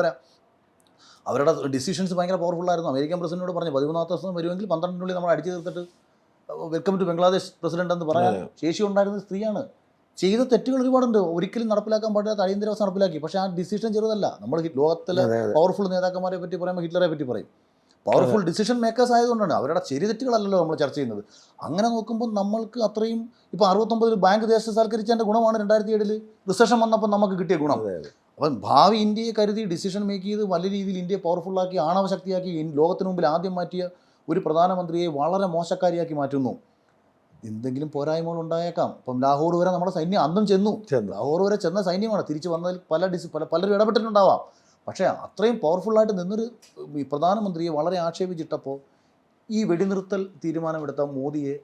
അവരുടെ ഡിസിഷൻസ് ഭയങ്കര പവർഫുള്ളായിരുന്നു. അമേരിക്കൻ പ്രസിഡന്റിനോട് പറഞ്ഞു 13 ദിവസം വരുമെങ്കിൽ 12-നുള്ളിൽ നമ്മൾ അടിച്ചു തീർത്തിട്ട് വെൽക്കം ടു ബംഗ്ലാദേശ് പ്രസിഡന്റ് എന്ന് പറയാൻ ശേഷി ഉണ്ടായിരുന്ന സ്ത്രീയാണ്. ചെയ്ത തെറ്റുകൾ ഒരുപാടുണ്ട്, ഒരിക്കലും നടപ്പിലാക്കാൻ പാടില്ലാത്ത അടിയന്തര അവസ്ഥ നടപ്പിലാക്കി. പക്ഷേ ആ ഡിസിഷൻ ചെറുതല്ല. നമ്മൾ ലോകത്തിലെ പവർഫുൾ നേതാക്കന്മാരെ പറ്റി പറയുമ്പോൾ ഹിറ്റ്ലറെ പറ്റി പറയും. പവർഫുൾ ഡിസിഷൻ മേക്കേഴ്സ് ആയതുകൊണ്ടാണ്. അവരുടെ ശരി തെറ്റുകളല്ലല്ലോ നമ്മൾ ചർച്ച ചെയ്യുന്നത്. അങ്ങനെ നോക്കുമ്പോൾ നമ്മൾക്ക് അത്രയും ഇപ്പോൾ 69 ബാങ്ക് ദേശസാൽക്കരിച്ചതിൻ്റെ ഗുണമാണ് 2007 റിസഷൻ വന്നപ്പോൾ നമുക്ക് കിട്ടിയ ഗുണം. അപ്പം ഭാവി ഇന്ത്യയെ കരുതി ഡിസിഷൻ മേക്ക് ചെയ്ത് വലിയ രീതിയിൽ ഇന്ത്യയെ പവർഫുള്ളാക്കി ആണവശക്തിയാക്കി ലോകത്തിന് മുമ്പിൽ ആദ്യം മാറ്റിയ ഒരു പ്രധാനമന്ത്രിയെ വളരെ മോശക്കാരിയാക്കി മാറ്റുന്നു. എന്തെങ്കിലും പോരായ്മകൾ ഉണ്ടായേക്കാം. ഇപ്പം ലാഹോർ വരെ നമ്മുടെ സൈന്യം അന്നും ചെന്നു. ലാഹോർ വരെ ചെന്ന സൈന്യമാണ്. തിരിച്ച് വന്നതിൽ പലരും ഇടപെട്ടിട്ടുണ്ടാവാം. പക്ഷേ അത്രയും പവർഫുള്ളായിട്ട് നിന്നൊരു പ്രധാനമന്ത്രിയെ വളരെ ആക്ഷേപിച്ചിട്ടപ്പോൾ ഈ വെടിനിർത്തൽ തീരുമാനമെടുത്ത മോദിയെ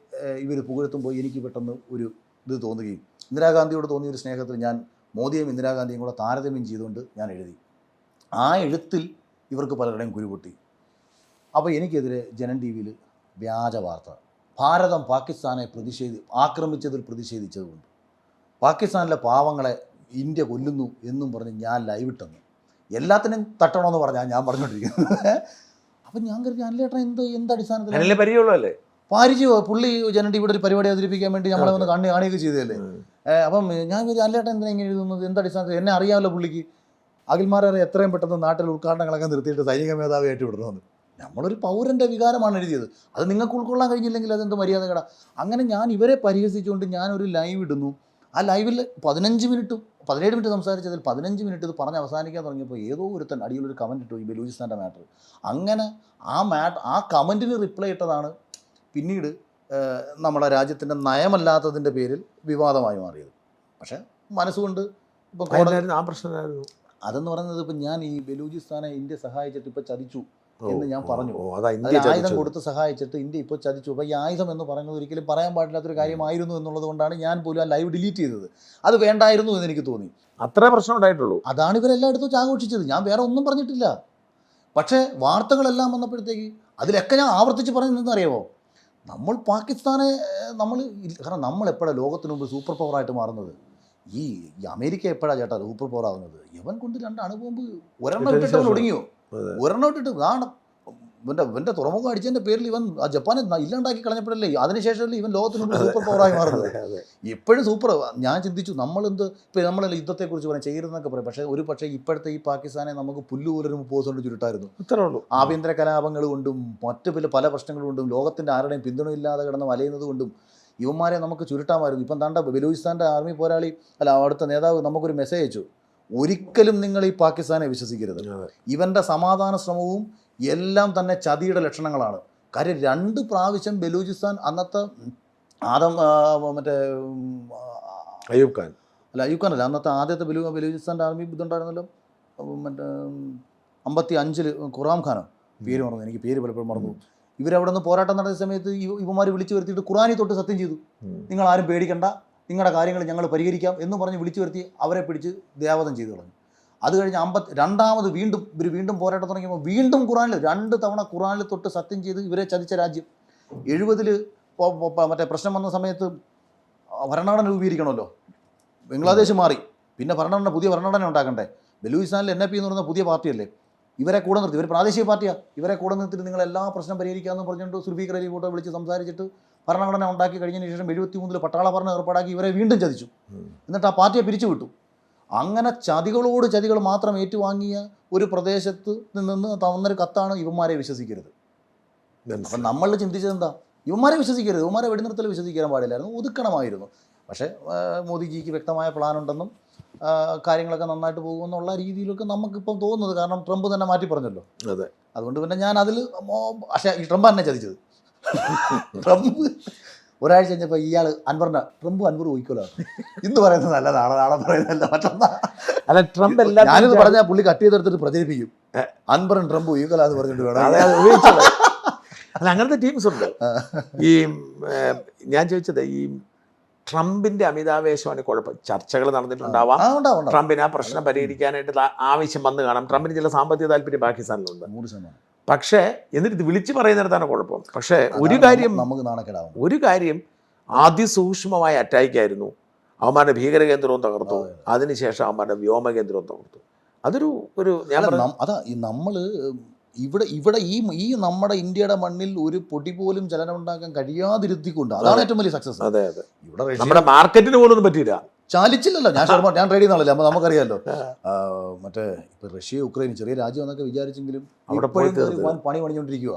ഇവർ പുകഴ്ത്തുമ്പോൾ എനിക്ക് പെട്ടെന്ന് ഒരു ഇത് തോന്നുകയും ഇന്ദിരാഗാന്ധിയോട് തോന്നിയൊരു സ്നേഹത്തിൽ ഞാൻ മോദിയും ഇന്ദിരാഗാന്ധിയും കൂടെ താരതമ്യം ചെയ്തുകൊണ്ട് ഞാൻ എഴുതി. ആ എഴുത്തിൽ ഇവർക്ക് പലരുടെയും കുരുപൊട്ടി. അപ്പോൾ എനിക്കെതിരെ ജനൻ ടി വിയിൽ വ്യാജ വാർത്ത, ഭാരതം പാകിസ്ഥാനെ ആക്രമിച്ചതിൽ പ്രതിഷേധിച്ചതുകൊണ്ട് പാകിസ്ഥാനിലെ പാവങ്ങളെ ഇന്ത്യ കൊല്ലുന്നു എന്നും പറഞ്ഞ് ഞാൻ ലൈവ് ഇട്ടെന്ന് എല്ലാത്തിനും തട്ടണമെന്ന് പറഞ്ഞാൽ ഞാൻ പറഞ്ഞുകൊണ്ടിരിക്കുന്നത്. അപ്പം ഞാൻ കരുതി അല്ലേട്ടാ എന്ത് അടിസ്ഥാനത്തിൽ പരിചയമോ പുള്ളി ജനൻ ടി വിയുടെ ഒരു പരിപാടി അവതരിപ്പിക്കാൻ വേണ്ടി നമ്മളെ ഒന്ന് കാണുകയൊക്കെ ചെയ്തതല്ലേ. അപ്പം ഞാൻ കരുതി അല്ലേട്ടാ എന്തിനാ ഇങ്ങനെ എഴുതുന്നത്, എന്ത് അടിസ്ഥാനത്തിൽ, എന്നെ അറിയാമല്ലോ പുള്ളിക്ക്. അഖിൽമാരെ എത്രയും പെട്ടെന്ന് നാട്ടിൽ ഉദ്ഘാടനങ്ങളൊക്കെ നിർത്തിയിട്ട് സൈനിക മേധാവിയായിട്ട് വിടണമെന്ന്. നമ്മളൊരു പൗരൻ്റെ വികാരമാണ് എഴുതിയത്. അത് നിങ്ങൾക്ക് ഉൾക്കൊള്ളാൻ കഴിഞ്ഞില്ലെങ്കിൽ അതെന്ത് മര്യാദകേടാ. അങ്ങനെ ഞാൻ ഇവരെ പരിഹസിച്ചുകൊണ്ട് ഞാനൊരു ലൈവ് ഇടുന്നു. ആ ലൈവിൽ 17 മിനിറ്റ് സംസാരിച്ചതിൽ 15 മിനിറ്റ് ഇത് പറഞ്ഞ് അവസാനിക്കാൻ തുടങ്ങിയപ്പോൾ ഏതോ ഒരുത്തൻ അടിയിലൊരു കമൻറ്റ് ഇട്ടു, ഈ ബലൂചിസ്ഥാൻ്റെ മാറ്റർ. അങ്ങനെ ആ കമൻറ്റിന് റിപ്ലൈ ഇട്ടതാണ് പിന്നീട് നമ്മുടെ രാജ്യത്തിൻ്റെ നയമല്ലാത്തതിൻ്റെ പേരിൽ വിവാദമായി മാറിയത്. പക്ഷേ മനസ്സുകൊണ്ട് ഇപ്പം ആ പ്രശ്നമായിരുന്നു അതെന്ന് പറയുന്നത്, ഇപ്പം ഞാൻ ഈ ബലൂചിസ്ഥാനെ ഇന്ത്യ സഹായിച്ചിട്ട് ഇപ്പോൾ ചതിച്ചു എന്ന് ഞാൻ പറഞ്ഞു. ആയുധം കൊടുത്ത് സഹായിച്ചിട്ട് ഇന്ത്യ ഇപ്പോൾ ചതിച്ചു. അപ്പോൾ ഈ ആയുധം എന്ന് പറയുന്നത് ഒരിക്കലും പറയാൻ പാടില്ലാത്തൊരു കാര്യമായിരുന്നു എന്നുള്ളത് കൊണ്ടാണ് ഞാൻ പോലും ആ ലൈവ് ഡിലീറ്റ് ചെയ്തത്. അത് വേണ്ടായിരുന്നു എന്ന് എനിക്ക് തോന്നി. അത്രേ പ്രശ്നം ഉണ്ടായിട്ടുള്ളൂ. അതാണ് ഇവരെല്ലായിടത്തും വെച്ച് ആഘോഷിച്ചത്. ഞാൻ വേറെ ഒന്നും പറഞ്ഞിട്ടില്ല. പക്ഷേ വാർത്തകളെല്ലാം വന്നപ്പോഴത്തേക്ക് അതിലൊക്കെ ഞാൻ ആവർത്തിച്ച് പറയുന്നതെന്ന് അറിയാമോ, നമ്മൾ പാകിസ്ഥാനെ കാരണം നമ്മൾ എപ്പോഴാണ് ലോകത്തിന് മുമ്പ് സൂപ്പർ പവറായിട്ട് മാറുന്നത്? ഈ അമേരിക്ക എപ്പോഴാണ് ചേട്ടാ സൂപ്പർ പവർ ആകുന്നത്? ഇവൻ കൊണ്ട് 2 അണുബോംബ് ഒരെണ്ണം ഇട്ടിട്ട് ഒടുങ്ങിയോ? ഒരെണ്ണം ഇട്ടിട്ട് ഇതാണ് ഇവൻ്റെ തുറമുഖം അടിച്ചതിൻ്റെ പേരിൽ ഇവൻ ആ ജപ്പാനെ ഇല്ലാണ്ടാക്കി കളഞ്ഞപ്പോഴല്ലേ അതിനുശേഷമല്ലേ ഇവൻ ലോകത്തിന് മുമ്പ് സൂപ്പർ പവറായി മാറുന്നത്. എപ്പോഴും സൂപ്പർ. ഞാൻ ചിന്തിച്ചു നമ്മളെന്ത് ഇപ്പം നമ്മളല്ല യുദ്ധത്തെക്കുറിച്ച് പറയാം, ചെയ്യരുതെന്നൊക്കെ പറയും. പക്ഷേ ഇപ്പോഴത്തെ ഈ പാകിസ്ഥാനെ നമുക്ക് പുല്ലുപോലൊരു 30 ദിവസം കൊണ്ട് ചുരുട്ടായിരുന്നു. ഇത്രയുള്ളൂ. ആഭ്യന്തര കലാപങ്ങൾ കൊണ്ടും മറ്റു പല പ്രശ്നങ്ങൾ കൊണ്ടും ലോകത്തിൻ്റെ ആരുടെയും പിന്തുണയില്ലാതെ കിടന്ന് വലയുന്നത് കൊണ്ടും ഇവന്മാരെ നമുക്ക് ചുരുട്ടാമായിരുന്നു. ഇപ്പം താണ്ട ബലൂചിസ്ഥാൻ്റെ ആർമി പോരാളി അടുത്ത നേതാവ് നമുക്കൊരു മെസ്സേജ് അയച്ചു, ഒരിക്കലും നിങ്ങൾ ഈ പാകിസ്ഥാനെ വിശ്വസിക്കരുത്. ഇവൻ്റെ സമാധാന ശ്രമവും എല്ലാം തന്നെ ചതിയുടെ ലക്ഷണങ്ങളാണ്. കാര്യം 2 പ്രാവശ്യം ബലൂചിസ്ഥാൻ അന്നത്തെ അയ്യൂബ് ഖാൻ അല്ല അന്നത്തെ ആദ്യത്തെ ബലൂചിസ്ഥാൻ്റെ ആർമി ഇതുണ്ടായിരുന്നല്ലോ, മറ്റേ 55 ഖുറാം ഖാനോ പേര് മറന്നു, എനിക്ക് പേര് പലപ്പോഴും മറന്നു. ഇവരവിടെ നിന്ന് പോരാട്ടം നടത്തിയ സമയത്ത് ഇവന്മാർ വിളിച്ചു വരുത്തിയിട്ട് ഖുറാനി തൊട്ട് സത്യം ചെയ്തു, നിങ്ങൾ ആരും പേടിക്കണ്ട, നിങ്ങളുടെ കാര്യങ്ങൾ ഞങ്ങൾ പരിഹരിക്കാം എന്ന് പറഞ്ഞ് വിളിച്ചു വരുത്തി അവരെ പിടിച്ച് ദേവതം ചെയ്തു കളഞ്ഞു. അത് കഴിഞ്ഞ് 52ാമത് വീണ്ടും പോരാട്ടം തുടങ്ങിയപ്പോൾ വീണ്ടും ഖുറാനിൽ 2 തവണ ഖുറാനിൽ തൊട്ട് സത്യം ചെയ്ത് ഇവരെ ചതിച്ച രാജ്യം. 70 മറ്റേ പ്രശ്നം വന്ന സമയത്ത് ഭരണഘടന രൂപീകരിക്കണമല്ലോ, ബംഗ്ലാദേശ് മാറി, പിന്നെ പുതിയ ഭരണഘടന ഉണ്ടാക്കണ്ടേ. ബലൂചിസ്ഥാനിൽ NAP എന്ന് പറയുന്ന പുതിയ പാർട്ടിയല്ലേ, ഇവരെ കൂടെ നിർത്തി, ഇവർ പ്രാദേശിക പാർട്ടിയാണ്, ഇവരെ കൂടെ നിർത്തിയിട്ട് നിങ്ങൾ എല്ലാ പ്രശ്നം പരിഹരിക്കാമെന്ന് പറഞ്ഞുകൊണ്ട് സുൽഫീഖർ അലി ഫോട്ടോ വിളിച്ച് സംസാരിച്ചിട്ട് ഭരണഘടന ഉണ്ടാക്കി കഴിഞ്ഞതിന് ശേഷം 73 പട്ടാള ഭരണം ഏർപ്പാടാക്കി ഇവരെ വീണ്ടും ചതിച്ചു. എന്നിട്ട് ആ പാർട്ടിയെ പിരിച്ചു വിട്ടു. അങ്ങനെ ചതികളോട് ചതികൾ മാത്രം ഏറ്റുവാങ്ങിയ ഒരു പ്രദേശത്ത് നിന്ന് തന്നൊരു കത്താണ് ഇവന്മാരെ വിശ്വസിക്കരുത്. അപ്പം നമ്മൾ ചിന്തിച്ചത് എന്താ, ഇവന്മാരെ വിശ്വസിക്കരുത്, ഇവന്മാരെ വെടിനിർത്തൽ വിശ്വസിക്കാൻ പാടില്ലായിരുന്നു, ഒതുക്കണമായിരുന്നു. പക്ഷേ മോദിജിക്ക് വ്യക്തമായ പ്ലാനുണ്ടെന്നും കാര്യങ്ങളൊക്കെ നന്നായിട്ട് പോകുമെന്നുള്ള രീതിയിലൊക്കെ നമുക്കിപ്പം തോന്നുന്നത്. കാരണം ട്രംപ് തന്നെ മാറ്റി പറഞ്ഞല്ലോ. അതെ, അതുകൊണ്ട് പിന്നെ ഞാൻ അതിൽ പക്ഷേ ഈ ട്രംപ് തന്നെ ചതിച്ചത്. ട്രംപ് ഒരാഴ്ച കഴിഞ്ഞപ്പോൾ ഇയാൾ അൻവറിന്റെ ട്രംപ് അൻവർ പോയിക്കോലോ ഇന്ന് പറയുന്നത് നല്ല നാളെ പറയുന്നതല്ല മറ്റൊന്നാ. അല്ല ട്രംപ് ഞാനിത് പറഞ്ഞാൽ പുള്ളി കട്ട് ചെയ്തെടുത്തിട്ട് പ്രചരിപ്പിക്കും അൻവറും ട്രംപ് പോയിക്കോല എന്ന് പറഞ്ഞിട്ട് വേണം. അല്ല അങ്ങനത്തെ ടീംസ് ഉണ്ട്. ഈ ഞാൻ ചോദിച്ചത് ഈ ട്രംപിന്റെ അമിതാവേശമാണ് കുഴപ്പം. ചർച്ചകൾ നടന്നിട്ടുണ്ടാവാം, ട്രംപിന് ആ പ്രശ്നം പരിഹരിക്കാനായിട്ട് ആവശ്യം വന്നു കാണാം. ട്രംപിന് ചില സാമ്പത്തിക താല്പര്യം പാകിസ്ഥാനിലുണ്ട്. 100%. പക്ഷേ എന്നിട്ട് ഇത് വിളിച്ചു പറയുന്നിടത്താണ് കുഴപ്പം. പക്ഷേ ഒരു കാര്യം അതിസൂക്ഷ്മമായ അറ്റാക്കായിരുന്നു. അവന്മാരുടെ ഭീകര കേന്ദ്രവും തകർത്തു, അതിനുശേഷം അവന്മാരുടെ വ്യോമ കേന്ദ്രവും തകർത്തു. അതൊരു അതാ നമ്മള് ഇവിടെ ഈ നമ്മുടെ ഇന്ത്യയുടെ മണ്ണിൽ ഒരു പൊടി പോലും ചലനം ഉണ്ടാക്കാൻ കഴിയാതിരുത്തിക്കൊണ്ട് അതാണ് ഏറ്റവും വലിയ സക്സസ്. അതെ അതെ, ഇവിടെ നമ്മുടെ മാർക്കറ്റിന് പോലൊന്നും പറ്റിയില്ല, ചാലിച്ചില്ലല്ലോ. ഞാൻ ട്രേഡ് ചെയ്യുന്ന ആളല്ലേ, അപ്പോൾ നമുക്കറിയാമല്ലോ. മറ്റേ ഇപ്പൊ റഷ്യ യുക്രൈൻ ചെറിയ രാജ്യം എന്നൊക്കെ വിചാരിച്ചെങ്കിലും അവിടെ പണി പണിഞ്ഞുകൊണ്ടിരിക്കുക.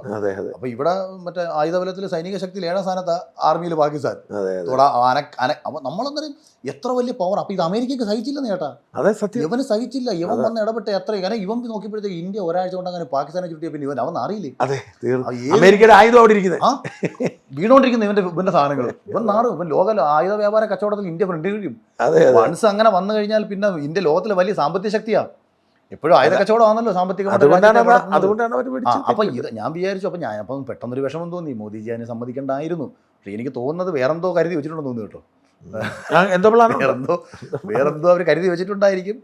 അപ്പൊ ഇവിടെ മറ്റേ ആയുധബലത്തിൽ സൈനിക ശക്തിയിൽ 7ാം സ്ഥാനത്ത് ആർമിയിൽ പാകിസ്ഥാൻ. അപ്പൊ നമ്മളെന്നറിയും എത്ര വലിയ പവർ. അപ്പൊ ഇത് അമേരിക്കക്ക് സഹിച്ചില്ലെന്ന് ചേട്ടാ. ഇവന് സഹിച്ചില്ല, ഇവൻ വന്ന് ഇടപെട്ട് എത്ര. കാരണം ഇവൻ നോക്കിയപ്പോഴത്തേക്ക് ഇന്ത്യ ഒരാഴ്ച കൊണ്ട് അങ്ങനെ പാകിസ്ഥാനെ ചുറ്റിയ പിന്നെ ഇവൻ അവൻ അറിയില്ലേ അമേരിക്കയുടെ ആയുധം അവിടെ ഇരിക്കുന്നത് വീണോണ്ടിരിക്കുന്ന ഇവന്റെ സാധനങ്ങൾ. ഇവൻ ലോക ആയുധ വ്യാപാര കച്ചവടത്തിൽ ഇന്ത്യ ഫ്രണ്ട് കഴിയും. വൺസ് അങ്ങനെ വന്നു കഴിഞ്ഞാൽ പിന്നെ ഇന്ത്യ ലോകത്തിലെ വലിയ സാമ്പത്തിക ശക്തിയാണ്. എപ്പോഴും ആയുധ കച്ചവടമാണല്ലോ സാമ്പത്തികമായിട്ട്. അപ്പൊ ഇത് ഞാൻ വിചാരിച്ചു. അപ്പം പെട്ടെന്നൊരു വിഷമം തോന്നി, മോദിജി അതിനെ സമ്മതിക്കണ്ടായിരുന്നു. പക്ഷെ എനിക്ക് തോന്നുന്നത് വേറെന്തോ കരുതി വെച്ചിട്ടുണ്ടെന്ന് തോന്നുന്നു കേട്ടോ. വേറെന്തോ അവർ കരുതി വെച്ചിട്ടുണ്ടായിരിക്കും.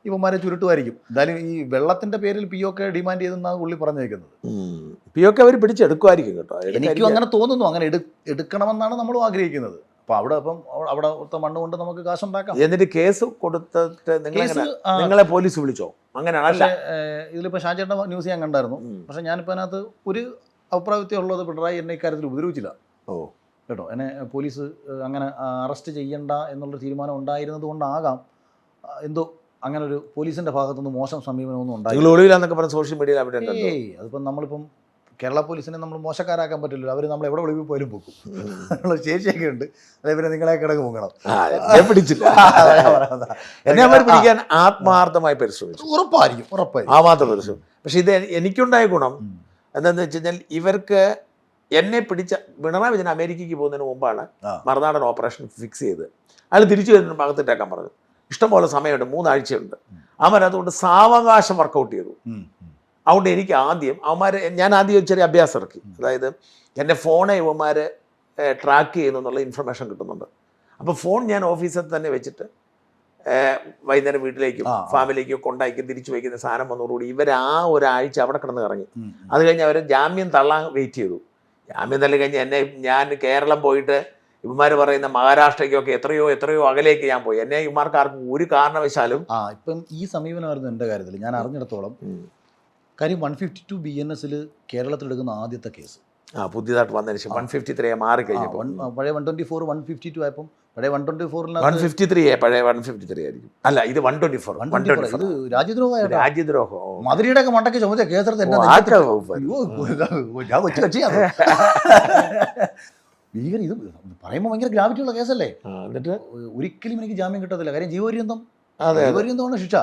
ഇവന്മാരെ ചുരുട്ടുമായിരിക്കും. എന്തായാലും ഈ വെള്ളത്തിന്റെ പേരിൽ POK ഡിമാൻഡ് ചെയ്തെന്നാണ് പുള്ളി പറഞ്ഞേക്കുന്നത്. POK അവർ പിടിച്ചെടുക്കുമായിരിക്കും കേട്ടോ. എനിക്കും അങ്ങനെ തോന്നുന്നു. അങ്ങനെ എടുക്കണമെന്നാണ് നമ്മളും ആഗ്രഹിക്കുന്നത്. അപ്പൊ അവിടുത്തെ മണ്ണ് കൊണ്ട് നമുക്ക് കാശുണ്ടാക്കാം. എന്നിട്ട് കേസ് കൊടുത്തിട്ട് നിങ്ങളെ പോലീസ് വിളിച്ചോ? അങ്ങനെയാണ്. ഇതിലിപ്പോ ഷാജേട്ടന്റെ ന്യൂസ് ഞാൻ കണ്ടായിരുന്നു. പക്ഷെ ഞാനിപ്പോ അതിനകത്ത് ഒരു അഭിപ്രായ വ്യത്യാസം ഉള്ളത്, പിണറായി എന്നെ ഇക്കാര്യത്തിൽ ഉപദ്രവിച്ചില്ല കേട്ടോ. എന്നെ പോലീസ് അങ്ങനെ അറസ്റ്റ് ചെയ്യണ്ട എന്നുള്ള തീരുമാനം ഉണ്ടായിരുന്നത് കൊണ്ടാകാം എന്തോ അങ്ങനെ ഒരു പോലീസിന്റെ ഭാഗത്തുനിന്ന് മോശം സമീപനമൊന്നും ഉണ്ടായില്ല. സോഷ്യൽ മീഡിയയിൽ അതിപ്പം നമ്മളിപ്പം കേരള പോലീസിനെ നമ്മൾ മോശക്കാരാക്കാൻ പറ്റില്ലല്ലോ. അവർ നമ്മൾ എവിടെ ഒളിവിൽ പോലും പൊക്കും. അതിനുള്ള ശേഷിയൊക്കെ ഉണ്ട്. അതേ പിന്നെ നിങ്ങളെ കിടക്ക് പൊങ്ങണം. പിടിച്ചില്ല, എന്നെ അവർ പിടിക്കാൻ ആത്മാർത്ഥമായി പരിശ്രമിച്ചു. ഉറപ്പായിരിക്കും ആ മാത്രം പരിശ്രമം. പക്ഷെ ഇത് എനിക്കുണ്ടായ ഗുണം എന്താണെന്ന് വെച്ച് കഴിഞ്ഞാൽ, ഇവർക്ക് എന്നെ പിടിച്ച പിണറായി വിജയൻ അമേരിക്കയ്ക്ക് പോകുന്നതിന് മുമ്പാണ് മറുനാടൻ ഓപ്പറേഷൻ ഫിക്സ് ചെയ്ത് അയാൾ തിരിച്ചു വരുന്ന ഭാഗത്തിട്ടേക്കാൻ പറഞ്ഞു. ഇഷ്ടംപോലെ സമയമുണ്ട്, 3 ആഴ്ചയുണ്ട്. അവരതുകൊണ്ട് സാവകാശം വർക്കൗട്ട് ചെയ്തു. അതുകൊണ്ട് എനിക്ക് ഞാൻ ആദ്യം ചെറിയ അഭ്യാസം ഇറക്കി. അതായത് എൻ്റെ ഫോണെ ഇവന്മാർ ട്രാക്ക് ചെയ്യുന്നു എന്നുള്ള ഇൻഫർമേഷൻ കിട്ടുന്നുണ്ട്. അപ്പോൾ ഫോൺ ഞാൻ ഓഫീസിൽ തന്നെ വെച്ചിട്ട് വൈകുന്നേരം വീട്ടിലേക്കും ഫാമിലിക്കും കൊണ്ടാക്കി തിരിച്ചു വയ്ക്കുന്ന സാധനം വന്നതോടുകൂടി ഇവർ ആ ഒരാഴ്ച അവിടെ കിടന്ന് ഇറങ്ങി. അത് കഴിഞ്ഞ് അവർ ജാമ്യം തള്ളാൻ വെയിറ്റ് ചെയ്തു. ജാമ്യം തള്ളി കഴിഞ്ഞ് ഞാൻ കേരളം പോയിട്ട് ഇവന്മാർ പറയുന്ന മഹാരാഷ്ട്രയ്ക്കൊക്കെ എത്രയോ അകലേക്ക് ഞാൻ പോയി. എന്നെ ഇവന്മാർക്ക് ആർക്കും ഒരു കാരണവശാലും ഇപ്പം ഈ സമീപനമായിരുന്നു എൻ്റെ കാര്യത്തിൽ ഞാൻ അറിഞ്ഞിടത്തോളം. കാര്യം 152 BNS കേരളത്തിൽ എടുക്കുന്ന ആദ്യത്തെ കേസ് പുതിയതായിട്ട് വന്നതിന് ശേഷം 153 മാറി കഴിഞ്ഞപ്പോൾ പഴയ 124 152 ആയപ്പോൾ പഴയ 124 153 പഴയ 153 ആയിരിക്കും. അല്ല ഇത് 124 ഇത് രാജ്യദ്രോഹം. മധുരയുടെ ഒക്കെ മണ്ടയ്ക്ക് ചുമച്ച കേസെടുത്ത് ഭീകര. ഇത് പറയുമ്പോൾ ഭയങ്കര ഗ്രാവിറ്റി ഉള്ള കേസല്ലേ. എന്നിട്ട് ഒരിക്കലും എനിക്ക് ജാമ്യം കിട്ടത്തില്ല. കാര്യം ജീവപര്യന്തമാണ് ശിക്ഷ.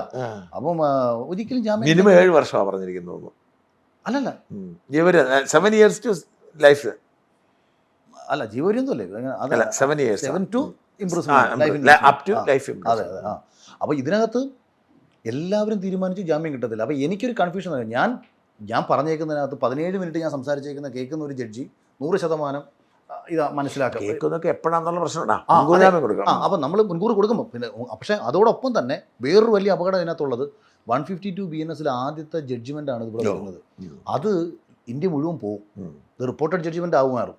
അപ്പം ഒരിക്കലും ജാമ്യം മിനിമം 7 വർഷമാണ് പറഞ്ഞിരിക്കുന്നത്. അല്ലല്ല 7 years to life. അല്ല ജീവപര്യന്തല്ലേ. 7 years 7 to imprisonment up to life. അതെ. അപ്പോൾ ഇതിനകത്ത് എല്ലാവരും തീരുമാനിച്ചു ജാമ്യം കിട്ടത്തില്ല. അപ്പോൾ എനിക്കൊരു കൺഫ്യൂഷൻ ആണ്. ഞാൻ പറഞ്ഞേക്കുന്നതിനകത്ത് 17 മിനിറ്റ് ഞാൻ കേൾക്കുന്ന ഒരു ജഡ്ജി 100% ഇത് മനസ്സിലാക്കാം. കേൾക്കുന്നതൊക്കെ എപ്പോഴാണെന്നുള്ള പ്രശ്നം. അപ്പം നമ്മൾ മുൻകൂർ കൊടുക്കുമ്പോൾ പിന്നെ പക്ഷേ അതോടൊപ്പം തന്നെ വേറൊരു വലിയ അപകടം ഇതിനകത്തുള്ളത് 152 BNS ആദ്യത്തെ ജഡ്ജ്മെൻ്റ് ആണ് ഇവിടെ വരുന്നത്. അത് ഇന്ത്യ മുഴുവൻ പോകും. ഇത് റിപ്പോർട്ടഡ് ജഡ്ജ്മെൻ്റ് ആകുമാറും.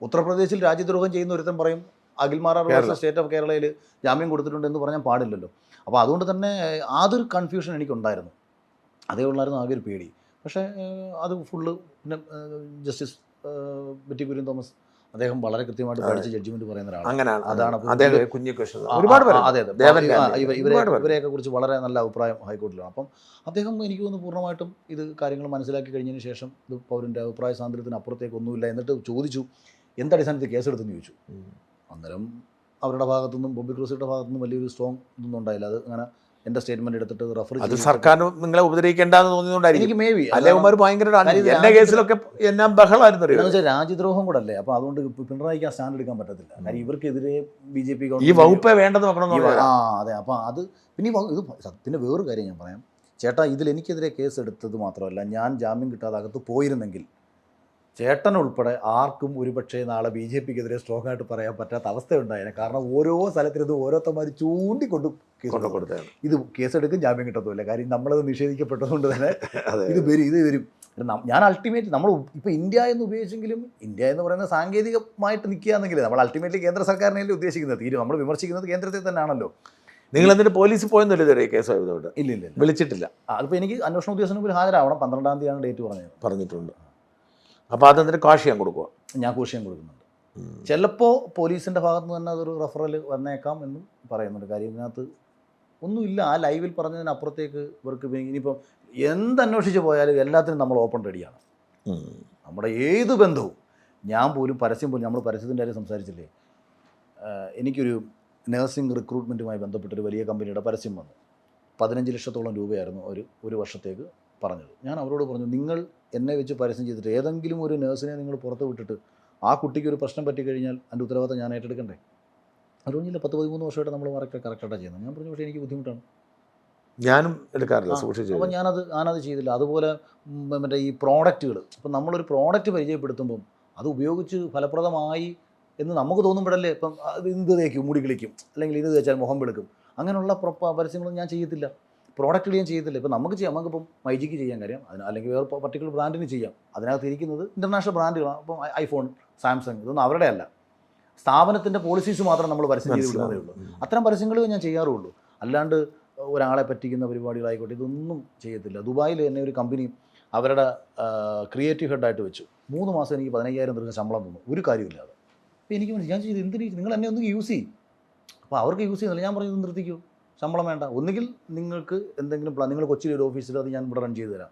ഉത്തർപ്രദേശിൽ രാജ്യദ്രോഹം ചെയ്യുന്ന ഒരുത്തൻ പറയും അഖിൽമാരാർ സ്റ്റേറ്റ് ഓഫ് കേരളയിൽ ജാമ്യം കൊടുത്തിട്ടുണ്ട് എന്ന് പറഞ്ഞാൽ പാടില്ലല്ലോ. അപ്പോൾ അതുകൊണ്ട് തന്നെ അതൊരു കൺഫ്യൂഷൻ എനിക്കുണ്ടായിരുന്നു. അതേ ഉള്ളായിരുന്നു ആകെ ഒരു പേടി. പക്ഷേ അത് ഫുള്ള് പിന്നെ ജസ്റ്റിസ് ബെറ്റി കുര്യൻ തോമസ് അദ്ദേഹം വളരെ കൃത്യമായിട്ട് പഠിച്ച ജഡ്ജ്മെന്റ് പറയുന്ന ഒരാളാണ്. അതാണ് ഇവരെയൊക്കെ കുറിച്ച് വളരെ നല്ല അഭിപ്രായം ഹൈക്കോടതിയിലാണ്. അപ്പം അദ്ദേഹം എനിക്ക് തോന്നുന്നു പൂർണ്ണമായിട്ടും ഇത് കാര്യങ്ങൾ മനസ്സിലാക്കി കഴിഞ്ഞതിന് ശേഷം ഇത് പൗരൻ്റെ അഭിപ്രായ സ്വാതന്ത്ര്യത്തിന് അപ്പുറത്തേക്ക് ഒന്നുമില്ല. എന്നിട്ട് ചോദിച്ചു എന്തടിസ്ഥാനത്തിൽ കേസെടുത്തെന്ന് ചോദിച്ചു. അന്നേരം അവരുടെ ഭാഗത്തുനിന്നും ബോബി ക്രൂസിയുടെ ഭാഗത്തുനിന്നും വലിയൊരു സ്ട്രോങ് ഇതൊന്നും ഉണ്ടായില്ല. അത് അങ്ങനെ എൻ്റെ സ്റ്റേറ്റ്മെന്റ് എടുത്തിട്ട് റെഫർ അത് സർക്കാർ നിങ്ങളെ ഉപദ്രവിക്കേണ്ടെന്ന് തോന്നിയതുകൊണ്ടായിരിക്കും. എനിക്ക് മേ ബി അല്ലേമാർ ഭയങ്കര എല്ലാ കേസിലൊക്കെ എന്നാ ബഹളമായിരുന്നു. എന്ന് വെച്ചാൽ രാജ്യദ്രോഹം കൂടെ അല്ലേ, അപ്പോൾ അതുകൊണ്ട് പിണറായിക്ക് ആ സ്റ്റാൻഡ് എടുക്കാൻ പറ്റത്തില്ല. കാര്യം ഇവർക്കെതിരെ BJP ഈ വകുപ്പേ വേണ്ടെന്ന് നോക്കണം. അതെ. അപ്പോൾ അത് പിന്നെ ഇത് പിന്നെ വേറൊരു കാര്യം ഞാൻ പറയാം ചേട്ടാ, ഇതിൽ എനിക്കെതിരെ കേസ് എടുത്തത് മാത്രമല്ല, ഞാൻ ജാമ്യം കിട്ടാതെ അകത്ത് പോയിരുന്നെങ്കിൽ ചേട്ടൻ ഉൾപ്പെടെ ആർക്കും ഒരുപക്ഷെ നാളെ BJPക്കെതിരെ സ്ട്രോങ് ആയിട്ട് പറയാൻ പറ്റാത്ത അവസ്ഥയുണ്ടായേനെ. കാരണം ഓരോ സ്ഥലത്തിരുന്ന് ഓരോരുത്തന്മാർ ചൂണ്ടിക്കൊണ്ട് കേസ് ഇത് കേസെടുക്കും, ജാമ്യം കിട്ടത്തുമില്ല. കാര്യം നമ്മളത് നിഷേധിക്കപ്പെട്ടതുകൊണ്ട് തന്നെ ഇത് വരും. ഞാൻ അൾട്ടിമേറ്റ് നമ്മൾ ഇപ്പോൾ ഇന്ത്യ എന്ന് ഉപയോഗിച്ചെങ്കിലും ഇന്ത്യ എന്ന് പറയുന്നത് സാങ്കേതികമായിട്ട് നിൽക്കുകയാണെങ്കിൽ നമ്മൾ അൾട്ടിമേറ്റ്ലി കേന്ദ്ര സർക്കാരിനല്ലേ ഉദ്ദേശിക്കുന്നത്. നമ്മൾ വിമർശിക്കുന്നത് കേന്ദ്രത്തെ തന്നെയാണല്ലോ. നിങ്ങൾ എന്നിട്ട് പോലീസ് പോയെന്നില്ല ഇതുവരെ കേസ് ആയതുകൊണ്ട്? ഇല്ല വിളിച്ചിട്ടില്ല. അതിപ്പോൾ എനിക്ക് അന്വേഷണ ഉദ്യോഗസ്ഥന് മുമ്പിൽ ഹാജരാവണം. 12-ാം തീയതിയാണ് ഡേറ്റ് പറഞ്ഞിട്ടുണ്ട്. അപ്പോൾ അതെന്നിട്ട് കാശ് ഞാൻ കൊടുക്കുക? ഞാൻ കൂഷ്യം കൊടുക്കുന്നുണ്ട്. ചിലപ്പോൾ പോലീസിൻ്റെ ഭാഗത്ത് നിന്ന് തന്നെ അതൊരു റെഫറൽ വന്നേക്കാം എന്നും പറയുന്നുണ്ട്. കാര്യം ഇതിനകത്ത് ഒന്നുമില്ല. ആ ലൈവിൽ പറഞ്ഞതിനപ്പുറത്തേക്ക് ഇവർക്ക് ഇനിയിപ്പോൾ എന്തന്വേഷിച്ച് പോയാലും എല്ലാത്തിനും നമ്മൾ ഓപ്പൺ റെഡിയാണ്. നമ്മുടെ ഏത് ബന്ധവും ഞാൻ പോലും പരസ്യം പോലും നമ്മൾ പരസ്യത്തിൻ്റെ കാര്യം സംസാരിച്ചില്ലേ, എനിക്കൊരു നഴ്സിംഗ് റിക്രൂട്ട്മെൻറ്റുമായി ബന്ധപ്പെട്ടൊരു വലിയ കമ്പനിയുടെ പരസ്യം വന്നു. 15 ലക്ഷത്തോളം രൂപയായിരുന്നു ഒരു വർഷത്തേക്ക് പറഞ്ഞത്. ഞാൻ അവരോട് പറഞ്ഞു, നിങ്ങൾ എന്നെ വെച്ച് പരസ്യം ചെയ്തിട്ട് ഏതെങ്കിലും ഒരു നഴ്സിനെ നിങ്ങൾ പുറത്ത് വിട്ടിട്ട് ആ കുട്ടിക്ക് ഒരു പ്രശ്നം പറ്റിക്കഴിഞ്ഞാൽ അതിൻ്റെ ഉത്തരവാദിത്തം ഞാൻ ഏറ്റെടുക്കണ്ടേ? അതുകൊണ്ടില്ല 10-13 വർഷമായിട്ട് നമ്മൾ കറക്റ്റായിട്ടാണ് ചെയ്യുന്നത്. ഞാൻ പറഞ്ഞു പക്ഷേ എനിക്ക് ബുദ്ധിമുട്ടാണ്, ഞാനും എടുക്കാറില്ല, സൂക്ഷിച്ചു. അപ്പോൾ ഞാനത് ചെയ്തില്ല. അതുപോലെ മറ്റേ ഈ പ്രോഡക്റ്റുകൾ, ഇപ്പം നമ്മളൊരു പ്രോഡക്റ്റ് പരിചയപ്പെടുത്തുമ്പം അത് ഉപയോഗിച്ച് ഫലപ്രദമായി എന്ന് നമുക്ക് തോന്നുമ്പോഴല്ലേ ഇപ്പം അത് എന്ത് തേക്കും, മുടി കിളിക്കും, അല്ലെങ്കിൽ ഇത് തേച്ചാൽ മുഖം വെളുക്കും, അങ്ങനെയുള്ള പരസ്യങ്ങളൊന്നും ഞാൻ ചെയ്യത്തില്ല. പ്രോഡക്റ്റുകൾ ഞാൻ ചെയ്യത്തില്ല. ഇപ്പം നമുക്ക് ചെയ്യാം, നമുക്കിപ്പം മൈജിക്ക് ചെയ്യാൻ കാര്യം അതിന്, അല്ലെങ്കിൽ വേറെ പർട്ടിക്കുലർ ബ്രാൻഡിന് ചെയ്യാം. അതിനകത്ത് ഇരിക്കുന്നത് ഇൻ്റർനാഷണൽ ബ്രാൻഡുകളാണ്. അപ്പം ഐഫോൺ, സാംസങ്, ഇതൊന്നും അവരുടെ അല്ല, സ്ഥാപനത്തിൻ്റെ പോളിസീസ് മാത്രം നമ്മൾ പരസ്യം ചെയ്ത് വിടുന്നതേ ഉള്ളൂ. അത്തരം പരസ്യങ്ങൾ ഞാൻ ചെയ്യാറുള്ളൂ. അല്ലാണ്ട് ഒരാളെ പറ്റിക്കുന്ന പരിപാടികളായിക്കോട്ടെ ഇതൊന്നും ചെയ്യത്തില്ല. ദുബായിൽ തന്നെ ഒരു കമ്പനി അവരുടെ ക്രിയേറ്റീവ് ഹെഡായിട്ട് വെച്ചു. 3 മാസം എനിക്ക് 15,000 രൂപ ശമ്പളം തന്നു, ഒരു കാര്യമില്ലാതെ. അപ്പോൾ എനിക്ക് ഞാൻ ചെയ്ത് എന്തിനു, നിങ്ങൾ എന്നെ ഒന്ന് യൂസ് ചെയ്യും. അപ്പോൾ അവർക്ക് യൂസ് ചെയ്യുന്നില്ല. ഞാൻ പറഞ്ഞു നിർത്തിക്കൂ, ശമ്പളം വേണ്ട. ഒന്നുകിൽ നിങ്ങൾക്ക് എന്തെങ്കിലും നിങ്ങൾ കൊച്ചിയിലൊരു ഓഫീസിൽ അത് ഞാൻ ഇവിടെ റൺ ചെയ്ത് തരാം,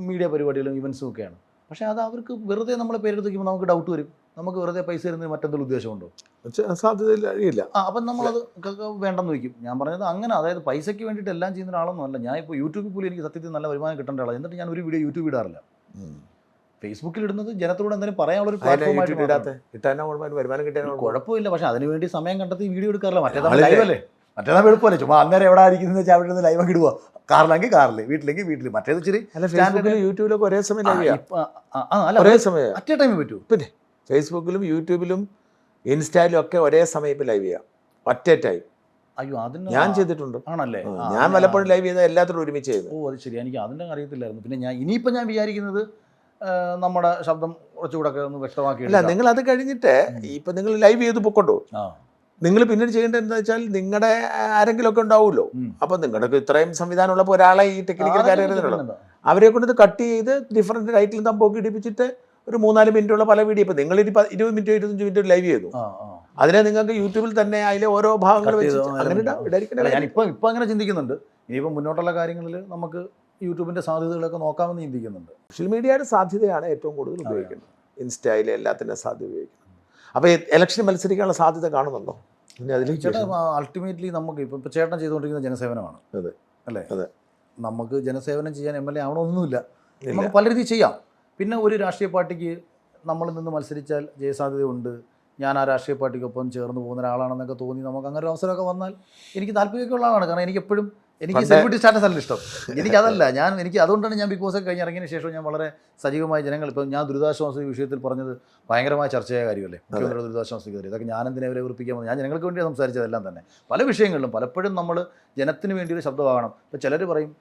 മീഡിയ പരിപാടികളും ഇവൻസും ഒക്കെയാണ്. പക്ഷേ അത് അവർക്ക് വെറുതെ നമ്മളെ പേരെടുത്ത് വയ്ക്കുമ്പോൾ നമുക്ക് ഡൗട്ട് വരും, നമുക്ക് വെറുതെ പൈസ തരുന്നതിന് മറ്റെന്തെങ്കിലും ഉദ്ദേശമുണ്ടോ? സാധ്യതയില്ല. അപ്പം നമ്മളത് വേണ്ടെന്ന് വയ്ക്കും. ഞാൻ പറഞ്ഞത് അങ്ങനെ, അതായത് പൈസയ്ക്ക് വേണ്ടിയിട്ട് എല്ലാം ചെയ്യുന്ന ഒരാളൊന്നും അല്ല. ഞാൻ ഇപ്പോൾ യൂട്യൂബിൽ പോലും എനിക്ക് സത്യത്തിൽ നല്ല വരുമാനം കിട്ടേണ്ട ആളാണ്. എന്നിട്ട് ഞാൻ ഒരു വീഡിയോ യൂട്യൂബ് ഇടാറില്ല. ഫേസ്ബുക്കിൽ ഇടുന്നത് ജനത്തോട് എന്തെങ്കിലും പറയാനുള്ളൊരു പ്ലാറ്റ്ഫോമായിട്ട്. കുഴപ്പമില്ല, പക്ഷേ അതിനുവേണ്ടി സമയം കണ്ടെത്തി വീഡിയോ എടുക്കാറില്ല. മറ്റേതാ ലൈവല്ലേ, മറ്റേതാ എളുപ്പമല്ലേ, ചുമ്മാ അന്നേരം എവിടെ ആയിരിക്കുന്നത് വെച്ചാൽ അവിടെ നിന്ന് ലൈവ് ഇടുക. കാറിലെങ്കിൽ കാറിൽ, വീട്ടിലെങ്കിൽ വീട്ടിൽ. മറ്റേത് ഇച്ചിരി യൂട്യൂബിലൊക്കെ ഒരേ സമയം അറ്റേ ടൈമിൽ പറ്റൂ. പിന്നെ ഫേസ്ബുക്കിലും യൂട്യൂബിലും ഇൻസ്റ്റായിലും ഒക്കെ ഒരേ സമയം ഇപ്പം ലൈവ് ചെയ്യാം, ഒറ്റ ടൈം. അയ്യോ, അതിന് ഞാൻ ചെയ്തിട്ടുണ്ട്. ആണല്ലേ? ഞാൻ പലപ്പോഴും ലൈവ് ചെയ്താൽ എല്ലാത്തിനും ഒരുമിച്ച് ചെയ്തു. ഓ അത് ശരി, എനിക്ക് അതിൻ്റെ അറിയത്തില്ലായിരുന്നു. പിന്നെ ഇനിയിപ്പോൾ ഞാൻ വിചാരിക്കുന്നത് നമ്മുടെ ശബ്ദം കുറച്ചുകൂടെ ഒന്ന് വ്യക്തമാക്കി. അല്ല, നിങ്ങൾ അത് കഴിഞ്ഞിട്ട് ഇപ്പം നിങ്ങൾ ലൈവ് ചെയ്ത് പൊക്കോണ്ടോ, നിങ്ങൾ പിന്നീട് ചെയ്യേണ്ടത് എന്താ വെച്ചാൽ നിങ്ങളുടെ ആരെങ്കിലും ഒക്കെ ഉണ്ടാവുമല്ലോ. അപ്പം നിങ്ങളുടെ ഇത്രയും സംവിധാനം ഉള്ളപ്പോൾ ഒരാളെ ഈ ടെക്നിക്കൽ കാര്യം അവരെ കൊണ്ട് ഇത് കട്ട് ചെയ്ത് ഡിഫറൻറ്റ് ടൈറ്റിൽ തമ്പോക്കി ഇടിപ്പിച്ചിട്ട് ഒരു 3-4 മിനിറ്റുള്ള പല വീഡിയോ, ഇപ്പം നിങ്ങൾ 20 മിനിറ്റ് 25 മിനിറ്റ് ലൈവ് ചെയ്തു, അതിനെ നിങ്ങൾക്ക് യൂട്യൂബിൽ തന്നെ അതിലെ ഓരോ ഭാഗങ്ങൾ വെച്ച് അങ്ങനെ ഞാനിപ്പോൾ അങ്ങനെ ചിന്തിക്കുന്നുണ്ട്. ഇനിയിപ്പോൾ മുന്നോട്ടുള്ള കാര്യങ്ങളിൽ നമുക്ക് യൂട്യൂബിൻ്റെ സാധ്യതകളൊക്കെ നോക്കാമെന്ന് ചിന്തിക്കുന്നുണ്ട്. സോഷ്യൽ മീഡിയയുടെ സാധ്യതയാണ് ഏറ്റവും കൂടുതൽ ഉപയോഗിക്കുന്നത്, ഇൻസ്റ്റയിലെ എല്ലാത്തിൻ്റെ സാധ്യത ഉപയോഗിക്കുന്നത്. അപ്പോൾ ഇലക്ഷൻ മത്സരിക്കാനുള്ള സാധ്യത കാണുന്നുണ്ടോ? ചേട്ടാ, അൾട്ടിമേറ്റ്ലി നമുക്ക് ഇപ്പോൾ ചേട്ടൻ ചെയ്തുകൊണ്ടിരിക്കുന്ന ജനസേവനമാണ്. അതെ അല്ലേ? അതെ. നമുക്ക് ജനസേവനം ചെയ്യാൻ MLA ആവണമെന്നൊന്നുമില്ല, നമുക്ക് പല രീതിയിൽ ചെയ്യാം. പിന്നെ ഒരു രാഷ്ട്രീയ പാർട്ടിക്ക് നമ്മളിൽ നിന്ന് മത്സരിച്ചാൽ ജയസാധ്യതയുണ്ട്, ഞാൻ ആ രാഷ്ട്രീയ പാർട്ടിക്കൊപ്പം ചേർന്ന് പോകുന്ന ഒരാളാണെന്നൊക്കെ തോന്നി നമുക്ക് അങ്ങനെ ഒരു അവസരമൊക്കെ വന്നാൽ എനിക്ക് താല്പര്യമൊക്കെ ഉള്ള ആളാണ്. കാരണം എനിക്ക് സെലിബ്രിറ്റി സ്റ്റാറ്റസ് അല്ല ഇഷ്ടം, എനിക്കതല്ല. എനിക്ക് അതുകൊണ്ടാണ് ഞാൻ ബിഗ് ബോസ് കഴിഞ്ഞ് ഇറങ്ങിയതിന് ശേഷം ഞാൻ വളരെ സജീവമായി ജനങ്ങൾ, ഇപ്പം ഞാൻ ദുരിതാശ്വാസ വിഷയത്തിൽ പറഞ്ഞത് ഭയങ്കരമായ ചർച്ചയായ കാര്യമല്ലേ, മുഖ്യമന്ത്രിയുടെ ദുരിതാശ്വാസ കയറി, ഇതൊക്കെ ഞാൻ എന്തിനെ അവരെ ഉറപ്പിക്കാൻ, ഞാൻ ജനങ്ങൾക്ക് വേണ്ടി സംസാരിച്ചതെല്ലാം തന്നെ. പല വിഷയങ്ങളിലും പലപ്പോഴും നമ്മൾ ജനത്തിന് വേണ്ടി ഒരു ശബ്ദമാകണം. ഇപ്പോൾ ചിലർ പറയും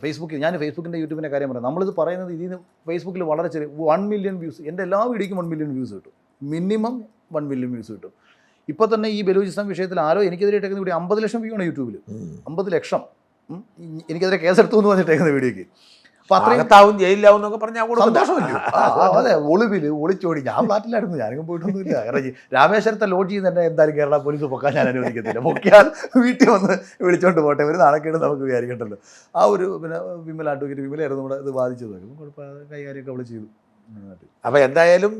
ഫേസ്ബുക്കിൽ, ഞാൻ ഫേസ്ബുക്കിൻ്റെ യൂട്യൂബിൻ്റെ കാര്യം പറയാം, നമ്മളിത് പറയുന്നത് ഇതിൽ നിന്ന് ഫേസ്ബുക്കിൽ വളരെ ചെറിയ 1 മില്യൺ വ്യൂസ്, എൻ്റെ എല്ലാ വീഡിയോയ്ക്കും 1 മില്യൺ വ്യൂസ് കിട്ടും, മിനിമം 1 മില്യൺ വ്യൂസ് കിട്ടും. ഇപ്പോൾ തന്നെ ഈ ബലൂചിസ്ഥാൻ വിഷയത്തിൽ ആരോ എനിക്കെതിരെ ഇട്ടേക്കുന്ന വീഡിയോ 50 ലക്ഷം വ്യൂ ആണ് യൂട്യൂബിൽ. 50 ലക്ഷം എനിക്കെതിരെ കേസെടുത്തു എന്ന് പറഞ്ഞിട്ടേക്കുന്ന വീഡിയോയ്ക്ക്. അപ്പോൾ അത്രയും ജയിലിലാവും എന്നൊക്കെ പറഞ്ഞാൽ സന്തോഷമില്ല. അതെ, ഒളിച്ചോടി. ഞാൻ ഫ്ലാറ്റിലായിരുന്നു, ഞാനും പോയിട്ടൊന്നുമില്ല. കാരണം രാമേശ്വരത്തെ ലോഡ്ജ് ചെയ്യുന്ന തന്നെ എന്തായാലും കേരള പോലീസ് പൊക്കാൻ ഞാൻ അനുവദിക്കത്തില്ല. പൊക്കിയാൽ വീട്ടിൽ വന്ന് വിളിച്ചോണ്ട് പോട്ടെ, ഒരു നാണക്കേട് നമുക്ക് വിചാരിക്കണ്ടല്ലോ. ആ ഒരു പിന്നെ അഡ്വക്കേറ്റ് വിമലായിരുന്നു ഇവിടെ ഇത് ബാധിച്ചത്. കുഴപ്പമില്ല, കൈകാര്യമൊക്കെ അവൾ ചെയ്തു. അപ്പോൾ എന്തായാലും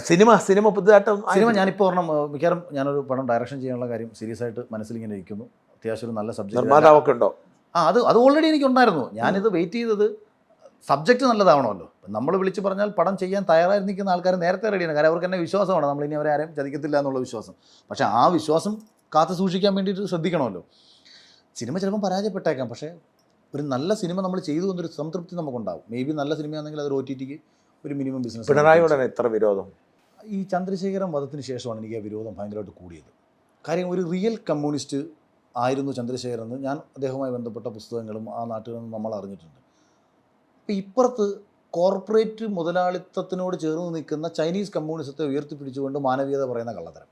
സിനിമ പുതുതായിട്ട് ഞാനിപ്പോൾ ഒരെണ്ണം മിക്കവാറും ഞാനൊരു പടം ഡയറക്ഷൻ ചെയ്യാനുള്ള കാര്യം സീരിയസ് ആയിട്ട് മനസ്സിലിങ്ങനെ ഇരിക്കുന്നു. അത്യാവശ്യം ഒരു നല്ല സബ്ജക്റ്റ്. നിർമ്മാതാവൊക്കെ ഉണ്ടോ? അത് ഓൾറെഡി എനിക്കുണ്ടായിരുന്നു. ഞാനിത് വെയിറ്റ് ചെയ്തത് സബ്ജക്റ്റ് നല്ലതാവണമല്ലോ. നമ്മൾ വിളിച്ച് പറഞ്ഞാൽ പടം ചെയ്യാൻ തയ്യാറായി നിൽക്കുന്ന ആൾക്കാർ നേരത്തെ റെഡിയാണ്. കാര്യം അവർക്ക് തന്നെ വിശ്വാസമാണ് നമ്മളിനി അവരെ ആരെയും ചതിക്കത്തില്ല എന്നുള്ള വിശ്വാസം. പക്ഷേ ആ വിശ്വാസം കാത്തു സൂക്ഷിക്കാൻ വേണ്ടിയിട്ട് ശ്രദ്ധിക്കണമല്ലോ. സിനിമ ചിലപ്പം പരാജയപ്പെട്ടേക്കാം, പക്ഷേ ഒരു നല്ല സിനിമ നമ്മൾ ചെയ്തു എന്നൊരു സംതൃപ്തി നമുക്കുണ്ടാവും. മേ ബി നല്ല സിനിമയാണെങ്കിൽ അത് OTTക്ക് ഒരു മിനിമം ബിസിനസ്. പിണറായിയോടാണ് എത്ര വിരോധം? ഈ ചന്ദ്രശേഖരൻ വധത്തിന് ശേഷമാണ് എനിക്ക് ആ വിരോധം ഭയങ്കരമായിട്ട് കൂടിയത്. കാര്യം ഒരു റിയൽ കമ്മ്യൂണിസ്റ്റ് ആയിരുന്നു ചന്ദ്രശേഖരൻ എന്ന് ഞാൻ അദ്ദേഹവുമായി ബന്ധപ്പെട്ട പുസ്തകങ്ങളും ആ നാട്ടിൽ നിന്ന് നമ്മൾ അറിഞ്ഞിട്ടുണ്ട്. അപ്പോൾ ഇപ്പുറത്ത് കോർപ്പറേറ്റ് മുതലാളിത്തത്തിനോട് ചേർന്ന് നിൽക്കുന്ന ചൈനീസ് കമ്മ്യൂണിസത്തെ ഉയർത്തിപ്പിടിച്ചുകൊണ്ട് മാനവീയത പറയുന്ന കള്ളത്തരം.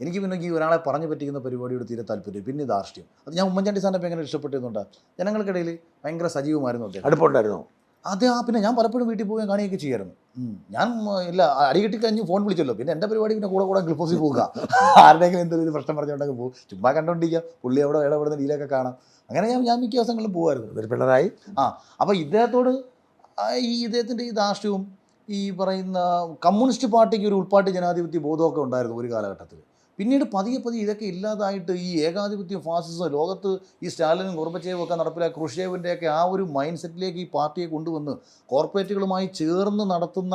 എനിക്ക് പിന്നെ ഈ ഒരാളെ പറഞ്ഞു പറ്റിക്കുന്ന പരിപാടിയോട് തീരെ താല്പര്യം. പിന്നെ ധാർഷ്ട്യം. അത് ഞാൻ ഉമ്മൻചാണ്ടി സാറിനെ എങ്ങനെ ഇഷ്ടപ്പെട്ടതുകൊണ്ടാണ്. ജനങ്ങൾക്കിടയിൽ ഭയങ്കര സജീവമായിരുന്നു അദ്ദേഹം. അടുപ്പമുണ്ടായിരുന്നോ? അത് പിന്നെ ഞാൻ പലപ്പോഴും വീട്ടിൽ പോയി കാണുകയൊക്കെ ചെയ്യായിരുന്നു. ഞാൻ ഇല്ല അടികിട്ടി കഴിഞ്ഞ് ഫോൺ വിളിച്ചല്ലോ, പിന്നെ എൻ്റെ പരിപാടി പിന്നെ കൂടെ ഗ്ലൂക്കോസിൽ പോകുക. ആരുടെയെങ്കിലും എന്തെങ്കിലും പ്രശ്നം പറഞ്ഞുകൊണ്ടൊക്കെ പോകും. ചുമ്മാ കണ്ടുകൊണ്ടിരിക്കുക, പുള്ളി അവിടെ ഇടപെടുന്ന ഡീലൊക്കെ കാണാം. അങ്ങനെ ഞാൻ മിക്ക ദിവസങ്ങളിലും പോകുമായിരുന്നു. പിണറായി അപ്പോൾ ഇദ്ദേഹത്തോട് ഇദ്ദേഹത്തിൻ്റെ ഈ ധാർഷ്ട്യവും ഈ പറയുന്ന കമ്മ്യൂണിസ്റ്റ് പാർട്ടിക്ക് ഒരു ഉൾപ്പാട്ട് ജനാധിപത്യ ബോധമൊക്കെ ഉണ്ടായിരുന്നു ഒരു കാലഘട്ടത്തിൽ. പിന്നീട് പതിയെ ഇതൊക്കെ ഇല്ലാതായിട്ട് ഈ ഏകാധിപത്യ ഫാസിസം ലോകത്ത് ഈ സ്റ്റാലിനും ഗോർബച്ചേവും ഒക്കെ നടപ്പിലാക്കി ക്രുഷ്ചേവിൻ്റെയൊക്കെ ആ ഒരു മൈൻഡ് സെറ്റിലേക്ക് ഈ പാർട്ടിയെ കൊണ്ടുവന്ന് കോർപ്പറേറ്റുകളുമായി ചേർന്ന് നടത്തുന്ന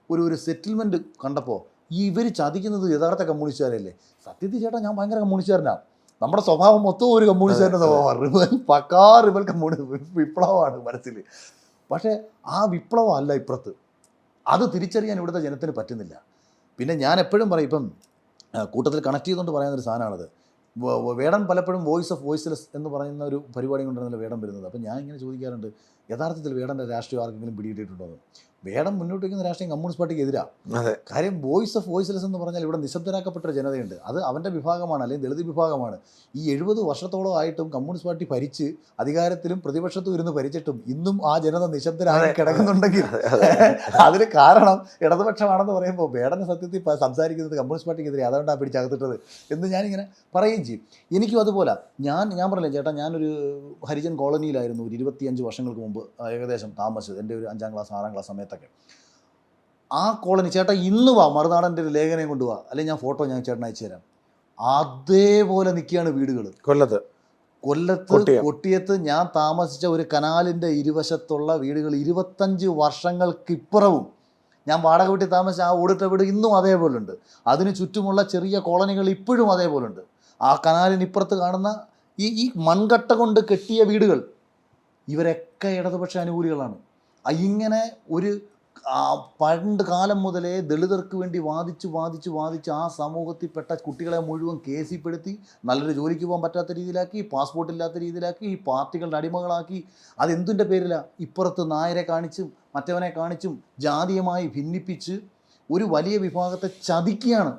ഒരു സെറ്റിൽമെൻറ്റ് കണ്ടപ്പോൾ ഇവർ ചതിക്കുന്നത് യഥാർത്ഥ കമ്മ്യൂണിസ്റ്റുകാരല്ലേ. സത്യത്തിൽ ചേട്ടാ ഞാൻ ഭയങ്കര കമ്മ്യൂണിസ്റ്റുകാരനാണ്. നമ്മുടെ സ്വഭാവം മൊത്തം ഒരു കമ്മ്യൂണിസ്റ്റുകാരൻ്റെ സ്വഭാവമാണ്. പക്കാ റിബൽ വിപ്ലവമാണ് മനസ്സിൽ. പക്ഷേ ആ വിപ്ലവം അല്ല ഇപ്പുറത്ത്. അത് തിരിച്ചറിയാൻ ഇവിടുത്തെ ജനത്തിന് പറ്റുന്നില്ല. പിന്നെ ഞാൻ എപ്പോഴും പറയും, ഇപ്പം കൂട്ടത്തിൽ കണക്ട് ചെയ്തുകൊണ്ട് പറയുന്നൊരു സാധനമാണത്. വേടൻ പലപ്പോഴും വോയിസ് ഓഫ് വോയിസ്ലെസ് എന്ന് പറയുന്ന ഒരു പരിപാടി കൊണ്ടാണല്ലോ വേടൻ വരുന്നത്. അപ്പോൾ ഞാൻ ഇങ്ങനെ ചോദിക്കാറുണ്ട്, യഥാർത്ഥത്തിൽ വേടൻ്റെ രാഷ്ട്രീയം ആർക്കെങ്കിലും പിടികിട്ടിട്ടുണ്ടോ? വേടൻ മുന്നോട്ട് വയ്ക്കുന്ന രാഷ്ട്രീയം കമ്മ്യൂണിസ്റ്റ് പാർട്ടിക്ക് എതിരാണ്. കാര്യം വോയിസ് ഓഫ് വോയിസ്ലെസ് എന്ന് പറഞ്ഞാൽ ഇവിടെ നിശബ്ദരാക്കപ്പെട്ട ജനതയുണ്ട്. അത് അവൻ്റെ വിഭാഗമാണ്, അല്ലെങ്കിൽ ദളിത് വിഭാഗമാണ്. ഈ 70 വർഷത്തോളം ആയിട്ടും കമ്മ്യൂണിസ്റ്റ് പാർട്ടി ഭരിച്ച് അധികാരത്തിലും പ്രതിപക്ഷത്തും ഇരുന്ന് ഭരിച്ചിട്ടും ഇന്നും ആ ജനത നിശബ്ദരായി കിടക്കുന്നുണ്ടെങ്കിൽ അതിന് കാരണം ഇടതുപക്ഷമാണെന്ന് പറയുമ്പോൾ വേടന് സത്യത്തിൽ സംസാരിക്കുന്നത് കമ്മ്യൂണിസ്റ്റ് പാർട്ടിക്കെതിരെ, അതുകൊണ്ടാണ് പിടിച്ചകത്തിട്ടത് എന്ന് ഞാനിങ്ങനെ പറയുകയും ചെയ്യും. എനിക്കും അതുപോലെ ഞാൻ പറഞ്ഞില്ലേ ചേട്ടാ, ഞാനൊരു ഹരിജൻ കോളനിയിലായിരുന്നു ഒരു 25 വർഷങ്ങൾക്ക് മുമ്പ് ഏകദേശം താമസിച്ചത്. എൻ്റെ ഒരു 5ാം ക്ലാസ് 6ാം ക്ലാസ് സമയത്തൊക്കെ. ആ കോളനി ചേട്ടാ ഇന്ന് വാ, മറുനാടൻ്റെ ഒരു ലേഖനം കൊണ്ടുപോവാ, അല്ലെങ്കിൽ ഞാൻ ഫോട്ടോ ഞാൻ ചേട്ടൻ അയച്ചു തരാം. അതേപോലെ നിൽക്കുകയാണ് വീടുകൾ. കൊല്ലത്ത് കൊട്ടിയത്ത് ഞാൻ താമസിച്ച ഒരു കനാലിൻ്റെ ഇരുവശത്തുള്ള വീടുകൾ 25 വർഷങ്ങൾക്കിപ്പുറവും ഞാൻ വാടക വീട്ടിൽ താമസിച്ച ആ ഓടിട്ട വീട് ഇന്നും അതേപോലെ ഉണ്ട്. അതിന് ചുറ്റുമുള്ള ചെറിയ കോളനികൾ ഇപ്പോഴും അതേപോലെ ഉണ്ട്. ആ കനാലിനിപ്പുറത്ത് കാണുന്ന ഈ മൺകട്ട കൊണ്ട് കെട്ടിയ വീടുകൾ ഇവരൊക്കെ ഇടതുപക്ഷ അനുകൂലികളാണ്. ഇങ്ങനെ ഒരു പണ്ട് കാലം മുതലേ ദളിതർക്ക് വേണ്ടി വാദിച്ച് ആ സമൂഹത്തിൽപ്പെട്ട കുട്ടികളെ മുഴുവൻ കേസിൽപ്പെടുത്തി നല്ലൊരു ജോലിക്ക് പോകാൻ പറ്റാത്ത രീതിയിലാക്കി, പാസ്പോർട്ട് ഇല്ലാത്ത രീതിയിലാക്കി, ഈ പാർട്ടികളുടെ അടിമകളാക്കി. അതെന്തിൻ്റെ പേരിലാണ്? ഇപ്പുറത്ത് നായരെ കാണിച്ചും മറ്റവനെ കാണിച്ചും ജാതീയമായി ഭിന്നിപ്പിച്ച് ഒരു വലിയ വിഭാഗത്തെ ചതിക്കുകയാണ്.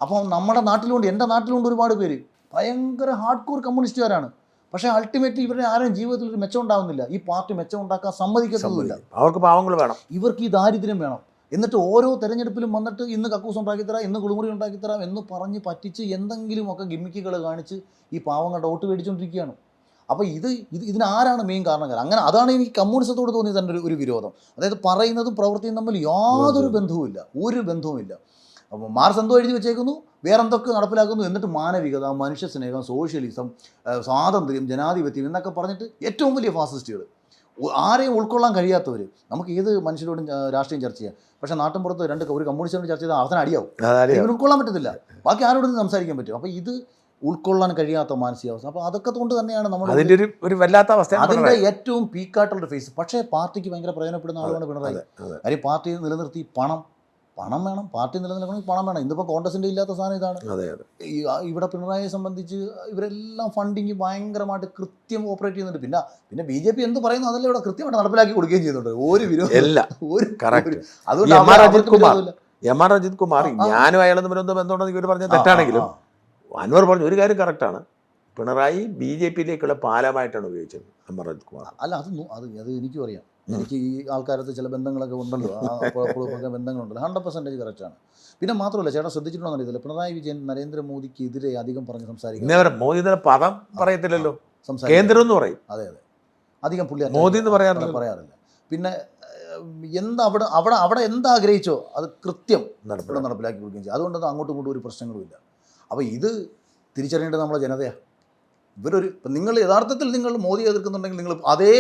അപ്പോൾ നമ്മുടെ നാട്ടിലുണ്ട്, എൻ്റെ നാട്ടിലുണ്ട് ഒരുപാട് പേര് ഭയങ്കര ഹാർഡ് കോർ കമ്മ്യൂണിസ്റ്റുകാരാണ്. പക്ഷേ അൾട്ടിമേറ്റ്ലി ഇവരുടെ ആരും ജീവിതത്തിൽ ഒരു മെച്ചം ഉണ്ടാകുന്നില്ല. ഈ പാർട്ടി മെച്ചം ഉണ്ടാക്കാൻ സമ്മതിക്കത്തുമില്ല. അവർക്ക് പാവങ്ങൾ വേണം, ഇവർക്ക് ഈ ദാരിദ്ര്യം വേണം. എന്നിട്ട് ഓരോ തെരഞ്ഞെടുപ്പിലും വന്നിട്ട് ഇന്ന് കക്കൂസ് ഉണ്ടാക്കിത്തരാം, ഇന്ന് കുളിമുറി ഉണ്ടാക്കിത്തരാം എന്ന് പറഞ്ഞ് പറ്റിച്ച് എന്തെങ്കിലുമൊക്കെ ഗിമ്മിക്കുകൾ കാണിച്ച് ഈ പാവങ്ങളുടെ വോട്ട് മേടിച്ചുകൊണ്ടിരിക്കുകയാണ്. അപ്പോൾ ഇതിനാരാണ് മെയിൻ കാരണക്കാർ? അങ്ങനെ അതാണ് എനിക്ക് കമ്മ്യൂണിസത്തോട് തോന്നിയത് തന്നെ ഒരു വിരോധം. അതായത് പറയുന്നതും പ്രവൃത്തിയും തമ്മിൽ യാതൊരു ബന്ധവുമില്ല, ഒരു ബന്ധവുമില്ല. അപ്പോൾ മാർക്സ് എന്തോ എഴുതി വെച്ചേക്കുന്നു, വേറെന്തൊക്കെ നടപ്പിലാക്കുന്നു. എന്നിട്ട് മാനവികത, മനുഷ്യ സ്നേഹം, സോഷ്യലിസം, സ്വാതന്ത്ര്യം, ജനാധിപത്യം എന്നൊക്കെ പറഞ്ഞിട്ട് ഏറ്റവും വലിയ ഫാസിസ്റ്റുകൾ, ആരെയും ഉൾക്കൊള്ളാൻ കഴിയാത്തവർ. നമുക്ക് ഏത് മനുഷ്യരോടും രാഷ്ട്രീയം ചർച്ച ചെയ്യാം, പക്ഷേ നാട്ടിൻപുറത്ത് ഒരു കമ്മ്യൂണിസ്റ്റിനോട് ചർച്ച ചെയ്താൽ അവസാനം അടിയാവും. ഇവന് ഉൾക്കൊള്ളാൻ പറ്റത്തില്ല, ബാക്കി ആരോടും സംസാരിക്കാൻ പറ്റും. അപ്പോൾ ഇത് ഉൾക്കൊള്ളാൻ കഴിയാത്ത മാനസികാവസ്ഥ. അപ്പോൾ അതൊക്കെ കൊണ്ട് തന്നെയാണ് നമ്മൾ ഒരു വല്ലാത്ത അവസ്ഥ, അതിൻ്റെ ഏറ്റവും പീക്കായിട്ടുള്ള ഫേസ്. പക്ഷേ പാർട്ടിക്ക് ഭയങ്കര പ്രയോജനപ്പെടുന്ന ആളുകളാണ് പിണറായി. കാര്യം പാർട്ടി നിലനിർത്തി പണം വേണം, പാർട്ടി നിലനിൽക്കണമെങ്കിൽ പണം വേണം. ഇന്നിപ്പോൾ കോൺഗ്രസിൻ്റെ ഇല്ലാത്ത സാധനം ഇതാണ്. ഇവിടെ പിണറായിയെ സംബന്ധിച്ച് ഇവരെല്ലാം ഫണ്ടിങ് ഭയങ്കരമായിട്ട് കൃത്യം ഓപ്പറേറ്റ് ചെയ്യുന്നുണ്ട്. പിന്നെ BJP എന്ത് പറയുന്നു അതല്ല ഇവിടെ കൃത്യമായിട്ട് നടപ്പിലാക്കി കൊടുക്കുകയും ചെയ്യുന്നുണ്ട്. ഒരു വിരോധം അതുകൊണ്ട് എം ആർ അജിത് കുമാർ ഞാനും അയാളെന്ന് ബന്ധമുണ്ടെന്ന് ഇവർ പറഞ്ഞ തെറ്റാണെങ്കിലും അൻവർ പറഞ്ഞു ഒരു കാര്യം കറക്റ്റാണ്. പിണറായി BJPയിലേക്കുള്ള പാലമായിട്ടാണ് ഉപയോഗിച്ചത് എം ആർ അജിത് കുമാർ. അല്ല അത് എനിക്കും അറിയാം. എനിക്ക് ഈ ആൾക്കാരത്ത് ചില ബന്ധങ്ങളൊക്കെ ഉണ്ടല്ലോ, അപ്പോഴൊക്കെ ബന്ധങ്ങളുണ്ടല്ലോ. 100% കറക്റ്റാണ്. പിന്നെ മാത്രമല്ല ചേട്ടാ ശ്രദ്ധിച്ചിട്ടുണ്ടോ അറിയത്തില്ല, പിണറായി വിജയൻ നരേന്ദ്രമോദിക്കെതിരെ അധികം പറഞ്ഞ് സംസാരിക്കും. മോദി പദം പറയത്തില്ലല്ലോ, കേന്ദ്രം എന്ന് പറയും. അതെ അധികം പുള്ളി മോദി എന്ന് പറയാറില്ല. പിന്നെ അവിടെ എന്താഗ്രഹിച്ചോ അത് കൃത്യം നടപ്പിലാക്കി കൊടുക്കുകയും ചെയ്യും. അതുകൊണ്ട് അങ്ങോട്ടും ഇങ്ങോട്ടും ഒരു പ്രശ്നങ്ങളുമില്ല. അപ്പോൾ ഇത് തിരിച്ചറിയേണ്ടത് നമ്മളെ ജനതയാണ്. ഇപ്പം നിങ്ങൾ യഥാർത്ഥത്തിൽ നിങ്ങൾ മോദിയെ എതിർക്കുന്നുണ്ടെങ്കിൽ നിങ്ങൾ അതേ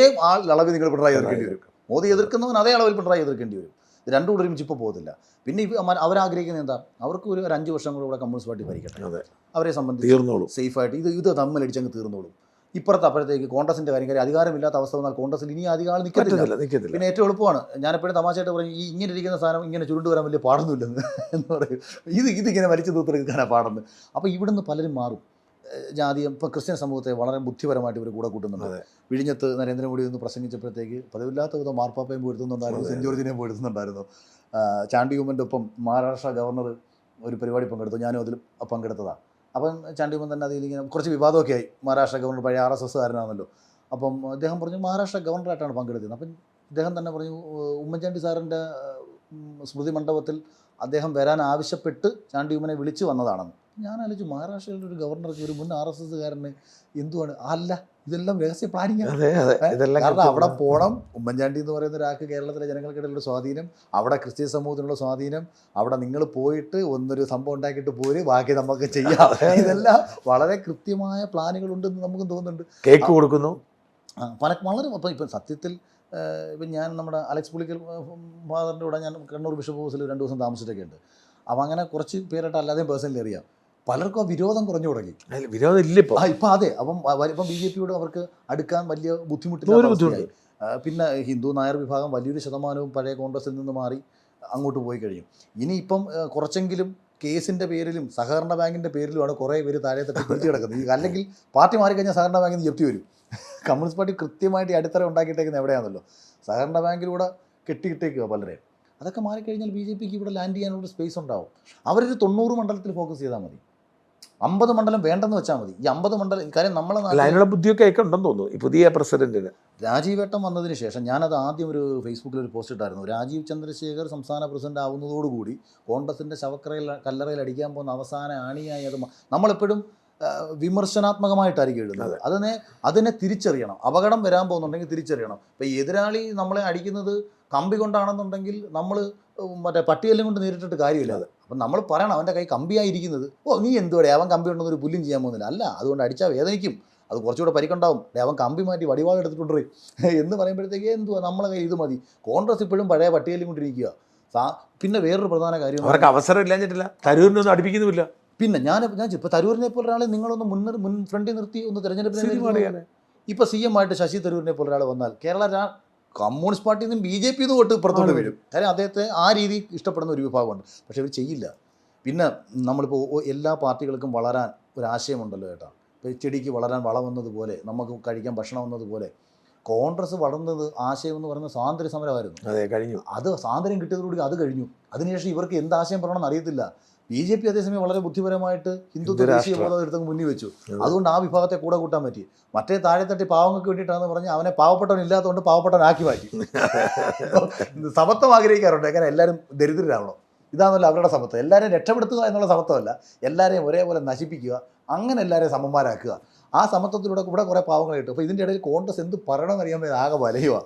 അളവിൽ നിങ്ങൾ പിണറായി എതിർക്കേണ്ടി വരും. മോദി എതിർക്കുന്നവൻ അതേ അളവിൽ പിണറായി എതിർക്കേണ്ടി വരും. ഇത് രണ്ടും കൂടെ ഒരുമിച്ച് ഇപ്പോൾ പോകത്തില്ല. പിന്നെ അവരാഗ്രഹിക്കുന്നത് എന്താ, അവർക്ക് ഒരു 5 വർഷം കൂടെ ഇവിടെ കമ്മ്യൂണിസ്റ്റ് പാർട്ടി ഭരിക്കട്ടെ, അവരെ സംബന്ധിച്ച് സേഫായിട്ട് ഇത് തമ്മിലടിച്ചങ്ങ് തീർന്നോളും. ഇപ്പുറത്ത് അപ്പോഴത്തേക്ക് കോൺഗ്രസിൻ്റെ കാര്യം അധികാരമില്ലാത്ത അവസ്ഥ വന്നാൽ കോൺഗ്രസിൽ ഇനി അധികം ആൾ നിൽക്കത്തില്ല. പിന്നെ ഏറ്റവും എളുപ്പമാണ്, ഞാനെപ്പോഴും തമാശയായിട്ട് പറയും, ഈ ഇങ്ങനെ ഇരിക്കുന്ന സാധനം ഇങ്ങനെ ചുരുണ്ട് വരാൻ വലിയ പാടൊന്നുമില്ലെന്ന് എന്ന് പറയും. ഇതിങ്ങനെ വലിച്ചു തൂത്തെടുക്കാനാണ് പാടുന്നത്. അപ്പോൾ ഇവിടുന്ന് പലരും മാറും. ജാതിയം ഇപ്പോൾ ക്രിസ്ത്യൻ സമൂഹത്തെ വളരെ ബുദ്ധിപരമായിട്ട് ഇവർ കൂടെ കൂട്ടുന്നുണ്ട്. വിഴിഞ്ഞത്ത് നരേന്ദ്രമോദി ഒന്ന് പ്രസംഗിച്ചപ്പോഴത്തേക്ക് പതിവില്ലാത്ത വിധം മാർപ്പാപ്പയും പോയിരുത്തുന്നുണ്ടായിരുന്നു, സെൻറ്റ് ജോർജിനെയും പോയിരുത്തുന്നുണ്ടായിരുന്നു. ചാണ്ടി ഉമ്മൻ്റെ ഒപ്പം മഹാരാഷ്ട്ര ഗവർണർ ഒരു പരിപാടി പങ്കെടുത്തു, ഞാനും അതിൽ പങ്കെടുത്തതാണ്. അപ്പം ചാണ്ടി ഉമ്മൻ തന്നെ അതിലിങ്ങനെ കുറച്ച് വിവാദമൊക്കെ ആയി. മഹാരാഷ്ട്ര ഗവർണർ പഴയ RSSകാരനാണല്ലോ. അപ്പം അദ്ദേഹം പറഞ്ഞു മഹാരാഷ്ട്ര ഗവർണറായിട്ടാണ് പങ്കെടുത്തത്. അപ്പം ഇദ്ദേഹം തന്നെ പറഞ്ഞു ഉമ്മൻചാണ്ടി സാറിൻ്റെ സ്മൃതി മണ്ഡപത്തിൽ അദ്ദേഹം വരാൻ ആവശ്യപ്പെട്ട് ചാണ്ടി ഉമ്മനെ വിളിച്ചു വന്നതാണെന്ന്. ഞാൻ ആലോചിച്ചു, മഹാരാഷ്ട്രയിലെ ഒരു ഗവർണർക്ക് ഒരു മുൻ RSSകാരന് എന്തുവാണ്? അല്ല, ഇതെല്ലാം രഹസ്യ പ്ലാനിങ് ആണ്. കാരണം അവിടെ പോകണം, ഉമ്മൻചാണ്ടി എന്ന് പറയുന്ന ഒരാൾക്ക് കേരളത്തിലെ ജനങ്ങൾക്കിടയിലുള്ള സ്വാധീനം, അവിടെ ക്രിസ്ത്യൻ സമൂഹത്തിനുള്ള സ്വാധീനം, അവിടെ നിങ്ങൾ പോയിട്ട് ഒന്നൊരു സംഭവം ഉണ്ടാക്കിയിട്ട് പോര്, ബാക്കി നമുക്ക് ചെയ്യാം. ഇതെല്ലാം വളരെ കൃത്യമായ പ്ലാനുകളുണ്ടെന്ന് നമുക്കും തോന്നുന്നുണ്ട്. കേക്ക് കൊടുക്കുന്നു വളരെ. ഇപ്പം സത്യത്തിൽ ഇപ്പം ഞാൻ നമ്മുടെ അലക്സ് പുളിക്കൽ ഫാദറിൻ്റെ കൂടെ ഞാൻ കണ്ണൂർ ബിഷപ്പ് ഹൗസിൽ 2 ദിവസം താമസിച്ചിട്ടൊക്കെ ഉണ്ട്. അപ്പം അങ്ങനെ കുറച്ച് പേരായിട്ട് അല്ലാതെയും പേഴ്സണലി അറിയാം. പലർക്കും ആ വിരോധം കുറഞ്ഞു തുടങ്ങി. വിരോധം ഇല്ല ഇപ്പം അതെ. അപ്പം BJPയോട് അവർക്ക് അടുക്കാൻ വലിയ ബുദ്ധിമുട്ടില്ല. പിന്നെ ഹിന്ദു നായർ വിഭാഗം വലിയൊരു ശതമാനവും പഴയ കോൺഗ്രസിൽ നിന്ന് മാറി അങ്ങോട്ട് പോയി കഴിയും. ഇനിയിപ്പം കുറച്ചെങ്കിലും കേസിൻ്റെ പേരിലും സഹകരണ ബാങ്കിൻ്റെ പേരിലുമാണ് കുറേ പേര് താഴെ തട്ടി പിടിച്ച് കിടക്കുന്നത്. അല്ലെങ്കിൽ പാർട്ടി മാറിക്കഴിഞ്ഞാൽ സഹകരണ ബാങ്കിൽ നിന്ന് ജപ്തി വരും. കമ്മ്യൂണിസ്റ്റ് പാർട്ടി കൃത്യമായിട്ട് അടിത്തറ ഉണ്ടാക്കിയിട്ടേക്കുന്നത് എവിടെയാണല്ലോ, സഹകരണ ബാങ്കിലൂടെ കെട്ടിക്കിട്ടേക്കുക പലരെയും. അതൊക്കെ മാറിക്കഴിഞ്ഞാൽ BJPക്ക് ഇവിടെ ലാൻഡ് ചെയ്യാനുള്ള സ്പേസ് ഉണ്ടാവും. അവരൊരു 90 മണ്ഡലത്തിൽ ഫോക്കസ് ചെയ്താൽ മതി. 50 മണ്ഡലം വേണ്ടെന്ന് വെച്ചാൽ മതി. ഈ 50 മണ്ഡലം കാര്യം നമ്മളെ അതിനുള്ള ബുദ്ധിയൊക്കെ ഉണ്ടെന്ന് തോന്നുന്നു ഈ പുതിയ പ്രസിഡന്റിന്. രാജീവേട്ടൻ വന്നതിന് ശേഷം ഞാനത് ആദ്യം ഒരു ഫേസ്ബുക്കിൽ ഒരു പോസ്റ്റ് ഇട്ടായിരുന്നു. രാജീവ് ചന്ദ്രശേഖർ സംസ്ഥാന പ്രസിഡന്റ് ആവുന്നതോടുകൂടി കോൺഗ്രസിൻ്റെ കല്ലറയിൽ അടിക്കാൻ പോകുന്ന അവസാന ആണിയായി അത് നമ്മളെപ്പോഴും വിമർശനാത്മകമായിട്ടായിരിക്കും എഴുതുന്നത്. അതിനെ തിരിച്ചറിയണം. അപകടം വരാൻ പോകുന്നുണ്ടെങ്കിൽ തിരിച്ചറിയണം. ഇപ്പം എതിരാളി നമ്മളെ അടിക്കുന്നത് കമ്പി കൊണ്ടാണെന്നുണ്ടെങ്കിൽ നമ്മൾ മറ്റേ പട്ടിയെല്ലാം കൊണ്ട് നേരിട്ടിട്ട് കാര്യമില്ല. അത് അപ്പം നമ്മൾ പറയണം, അവൻ്റെ കൈ കമ്പിയായിരിക്കുന്നത്, നീ എന്തുവടെ അവൻ കമ്പി ഉണ്ടെന്നൊരു പുല്ലും ചെയ്യാൻ പോകുന്നില്ല. അല്ല, അതുകൊണ്ട് അടിച്ചാൽ വേദനിക്കും, അത് കുറച്ചുകൂടെ പരിക്കുണ്ടാവും. അവൻ കമ്പി മാറ്റി വടിവാൾ എടുത്തിട്ടുണ്ട് എന്ന് പറയുമ്പോഴത്തേക്ക് എന്തുവാ, നമ്മളെ കൈ ഇത് മതി. കോൺഗ്രസ് ഇപ്പോഴും പഴയ പട്ടിയെല്ലാം കൊണ്ടിരിക്കുക. പിന്നെ വേറൊരു പ്രധാന കാര്യം, അവർക്ക് അവസരം ഇല്ലാഞ്ഞിട്ടില്ല, തരൂരിനൊന്നും അടുപ്പിക്കുന്നുമില്ല. പിന്നെ ഞാൻ ഇപ്പോൾ തരൂരിനെ പോലെ ഒരാളെ നിങ്ങളൊന്ന് മുൻ ഫ്രണ്ടിൽ നിർത്തി ഒന്ന് തിരഞ്ഞെടുപ്പിന് ഇപ്പോൾ CM ആയിട്ട് ശശി തരൂരിനെ പോലെ ഒരാൾ വന്നാൽ കേരള കമ്മ്യൂണിസ്റ്റ് പാർട്ടിയിൽ നിന്നും BJP തൊട്ട് പുറത്തോട്ട് വരും. കാര്യം അദ്ദേഹത്തെ ആ രീതി ഇഷ്ടപ്പെടുന്ന ഒരു വിഭാഗമുണ്ട്. പക്ഷെ അവർ ചെയ്യില്ല. പിന്നെ നമ്മളിപ്പോൾ എല്ലാ പാർട്ടികൾക്കും വളരാൻ ഒരാശയമുണ്ടല്ലോ ചേട്ടാ. ഇപ്പോൾ ചെടിക്ക് വളരാൻ വളം വന്നതുപോലെ നമുക്ക് കഴിക്കാൻ ഭക്ഷണം വന്നതുപോലെ കോൺഗ്രസ് വളർന്നത് ആശയം എന്ന് പറയുന്നത് സ്വാതന്ത്ര്യ സമരമായിരുന്നു. അതെ, കഴിഞ്ഞു. അത് സ്വാതന്ത്ര്യം കിട്ടിയതോടുകൂടി അത് കഴിഞ്ഞു. അതിനുശേഷം ഇവർക്ക് എന്ത് ആശയം പറയണമെന്ന് അറിയത്തില്ല. BJP അതേസമയം വളരെ ബുദ്ധിപരമായിട്ട് ഹിന്ദുത്വ ദേശീയ ബോധം എടുത്തങ്ങ് മുന്നിൽ വെച്ചു. അതുകൊണ്ട് ആ വിഭാഗത്തെ കൂടെ കൂട്ടാൻ പറ്റി. മറ്റേ താഴെ തട്ടി പാവങ്ങൾക്ക് വേണ്ടിയിട്ടാണെന്ന് പറഞ്ഞ് അവനെ പാവപ്പെട്ടവൻ ഇല്ലാത്തതുകൊണ്ട് പാവപ്പെട്ടവനാക്കി മാറ്റി. സമത്വം ആഗ്രഹിക്കാറുണ്ട്. എങ്ങനെ എല്ലാവരും ദരിദ്രരാവണം, ഇതാണല്ലോ അവരുടെ സമത്വം. എല്ലാവരെയും രക്ഷപ്പെടുത്തുക എന്നുള്ള സമത്വമല്ല, എല്ലാവരെയും ഒരേപോലെ നശിപ്പിക്കുക, അങ്ങനെ എല്ലാവരെയും സമന്മാരാക്കുക. ആ സമത്വത്തിലൂടെ ഇവിടെ കുറേ പാവങ്ങൾ കിട്ടും. അപ്പോൾ ഇതിൻ്റെ ഇടയിൽ കോൺഗ്രസ് എന്ത് പറയണമെന്ന് അറിയാൻ പറ്റും, ആകെ വലയുക.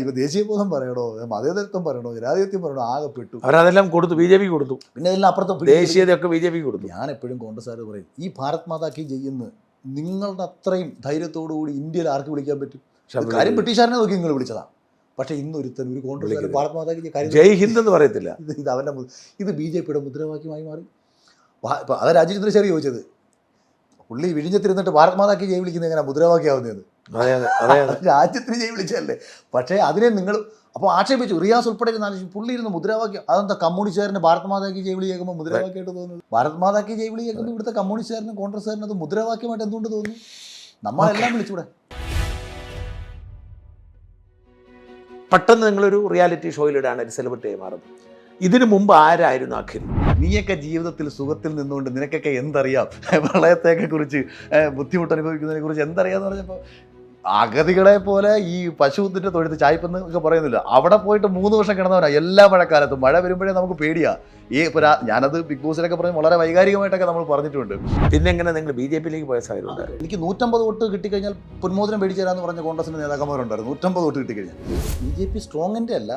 ഇപ്പോൾ ദേശീയബോധം പറയണോ, മതേതരത്വം പറയണോ, ജനാധിപത്യം പറയണോ, ആകെ പെട്ടു. അവരതെല്ലാം കൊടുത്തു, BJP കൊടുത്തു. പിന്നെ എല്ലാം അപ്പുറത്തും ദേശീയതയൊക്കെ BJP കൊടുത്തു. ഞാൻ എപ്പോഴും കോൺഗ്രസ്സുകാർ പറയും, ഈ ഭാരത് മാതാ കി ജയ് എന്ന് നിങ്ങളുടെ അത്രയും ധൈര്യത്തോടുകൂടി ഇന്ത്യയിൽ ആർക്ക് വിളിക്കാൻ പറ്റും? കാര്യം ബ്രിട്ടീഷുകാരനെ നോക്കി നിങ്ങൾ വിളിച്ചതാണ്. പക്ഷേ ഇന്നൊരുത്തൻ ഒരു കോൺഗ്രസ് ഭാരത് മാതാ കി ജയ് ഹിന്ദ് എന്ന് പറയത്തില്ല. ഇത് അവൻ്റെ ഇത് BJPയുടെ മുദ്രാവാക്യമായി മാറി. ഇപ്പോൾ അത് രാജീവ് ചന്ദ്രശേഖർ ചോദിച്ചത്, പുള്ളി വിഴിഞ്ഞത്തിരുന്നിട്ട് ഭാരത് മാതാ കി ജയ് വിളിക്കുന്നത് എങ്ങനെ മുദ്രാവാക്യാവുന്നതെന്ന്. രാജ്യത്തിന് ജയ് വിളിച്ചതല്ലേ. പക്ഷേ അതിനെ നിങ്ങൾ അപ്പോൾ ആക്ഷേപിച്ചു. റിയാസ് ഉൾപ്പെടെ പുള്ളി ഇരുന്ന് മുദ്രാവാക്യം, അതെന്താ കമ്മ്യൂണിസ്റ്റുകാരന് ഭാരത് മാതാ കി ജയ് വിളി കേൾക്കുമ്പോൾ മുദ്രാവാക്യമായിട്ട് തോന്നുന്നു? ഭാരത് മാതാ കി ജയ് വിളി കേൾക്കുമ്പോൾ ഇവിടുത്തെ കമ്മ്യൂണിസ്റ്റുകാരനും കോൺഗ്രസ്സുകാരനും അത് മുദ്രാവാക്യമായിട്ട് എന്തുകൊണ്ട് തോന്നുന്നു? നമ്മളെല്ലാം വിളിച്ചൂടെ? പെട്ടെന്ന് നിങ്ങളൊരു റിയാലിറ്റി ഷോയിലിടാണ് ഒരു സെലിബ്രിറ്റിയായി മാറുന്നത്. ഇതിനു മുമ്പ് ആരായിരുന്നു അഖിൽ? നീയൊക്കെ ജീവിതത്തിൽ സുഖത്തിൽ നിന്നുകൊണ്ട് നിനക്കൊക്കെ എന്തറിയാം, പ്രളയത്തെയൊക്കെ കുറിച്ച്, ബുദ്ധിമുട്ട് അനുഭവിക്കുന്നതിനെ കുറിച്ച് എന്തറിയാന്ന് പറഞ്ഞപ്പോൾ അഗതികളെ പോലെ ഈ പശുവിൻ്റെ തൊഴുത്ത് ചായ്പെന്ന് ഒക്കെ പറയുന്നില്ല. അവിടെ പോയിട്ട് 3 വർഷം കിടന്നവനാണ്. എല്ലാ മഴക്കാലത്തും മഴ വരുമ്പോഴേ നമുക്ക് പേടിയാണ്. ഇപ്പോൾ ഞാനത് ബിഗ് ബോസിലൊക്കെ പറഞ്ഞ് വളരെ വൈകാരികമായിട്ടൊക്കെ നമ്മൾ പറഞ്ഞിട്ടുണ്ട്. പിന്നെ എങ്ങനെ നിങ്ങൾ BJPയിലേക്ക് പോയ സാഹചര്യം? എനിക്ക് 150 വോട്ട് കിട്ടിക്കഴിഞ്ഞാൽ പൊന്മോദനം മേടിച്ചു തരാമെന്ന് പറഞ്ഞ കോൺഗ്രസിൻ്റെ നേതാക്കന്മാരുണ്ടായിരുന്നു. 150 വോട്ട് കിട്ടിക്കഴിഞ്ഞാൽ BJP സ്ട്രോങ്ങിൻ്റെ അല്ല,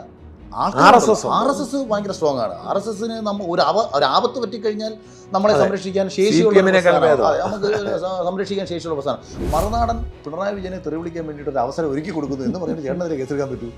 RSS ഭയങ്കര സ്ട്രോങ് ആണ്. RSSന് നമ്മൾ ഒരു ആപത്ത് പറ്റിക്കഴിഞ്ഞാൽ നമ്മളെ സംരക്ഷിക്കാൻ ശേഷിയുള്ള നമുക്ക് സംരക്ഷിക്കാൻ ശേഷിയുള്ള പ്രസ്ഥാനം. മറുനാടൻ പിണറായി വിജയനെ തെറി വിളിക്കാൻ വേണ്ടിയിട്ട് ഒരു അവസരം ഒരുക്കി കൊടുക്കുന്നു എന്ന് പറയുന്നത് ചേട്ടനെതിരെ കേസെടുക്കാൻ പറ്റൂ?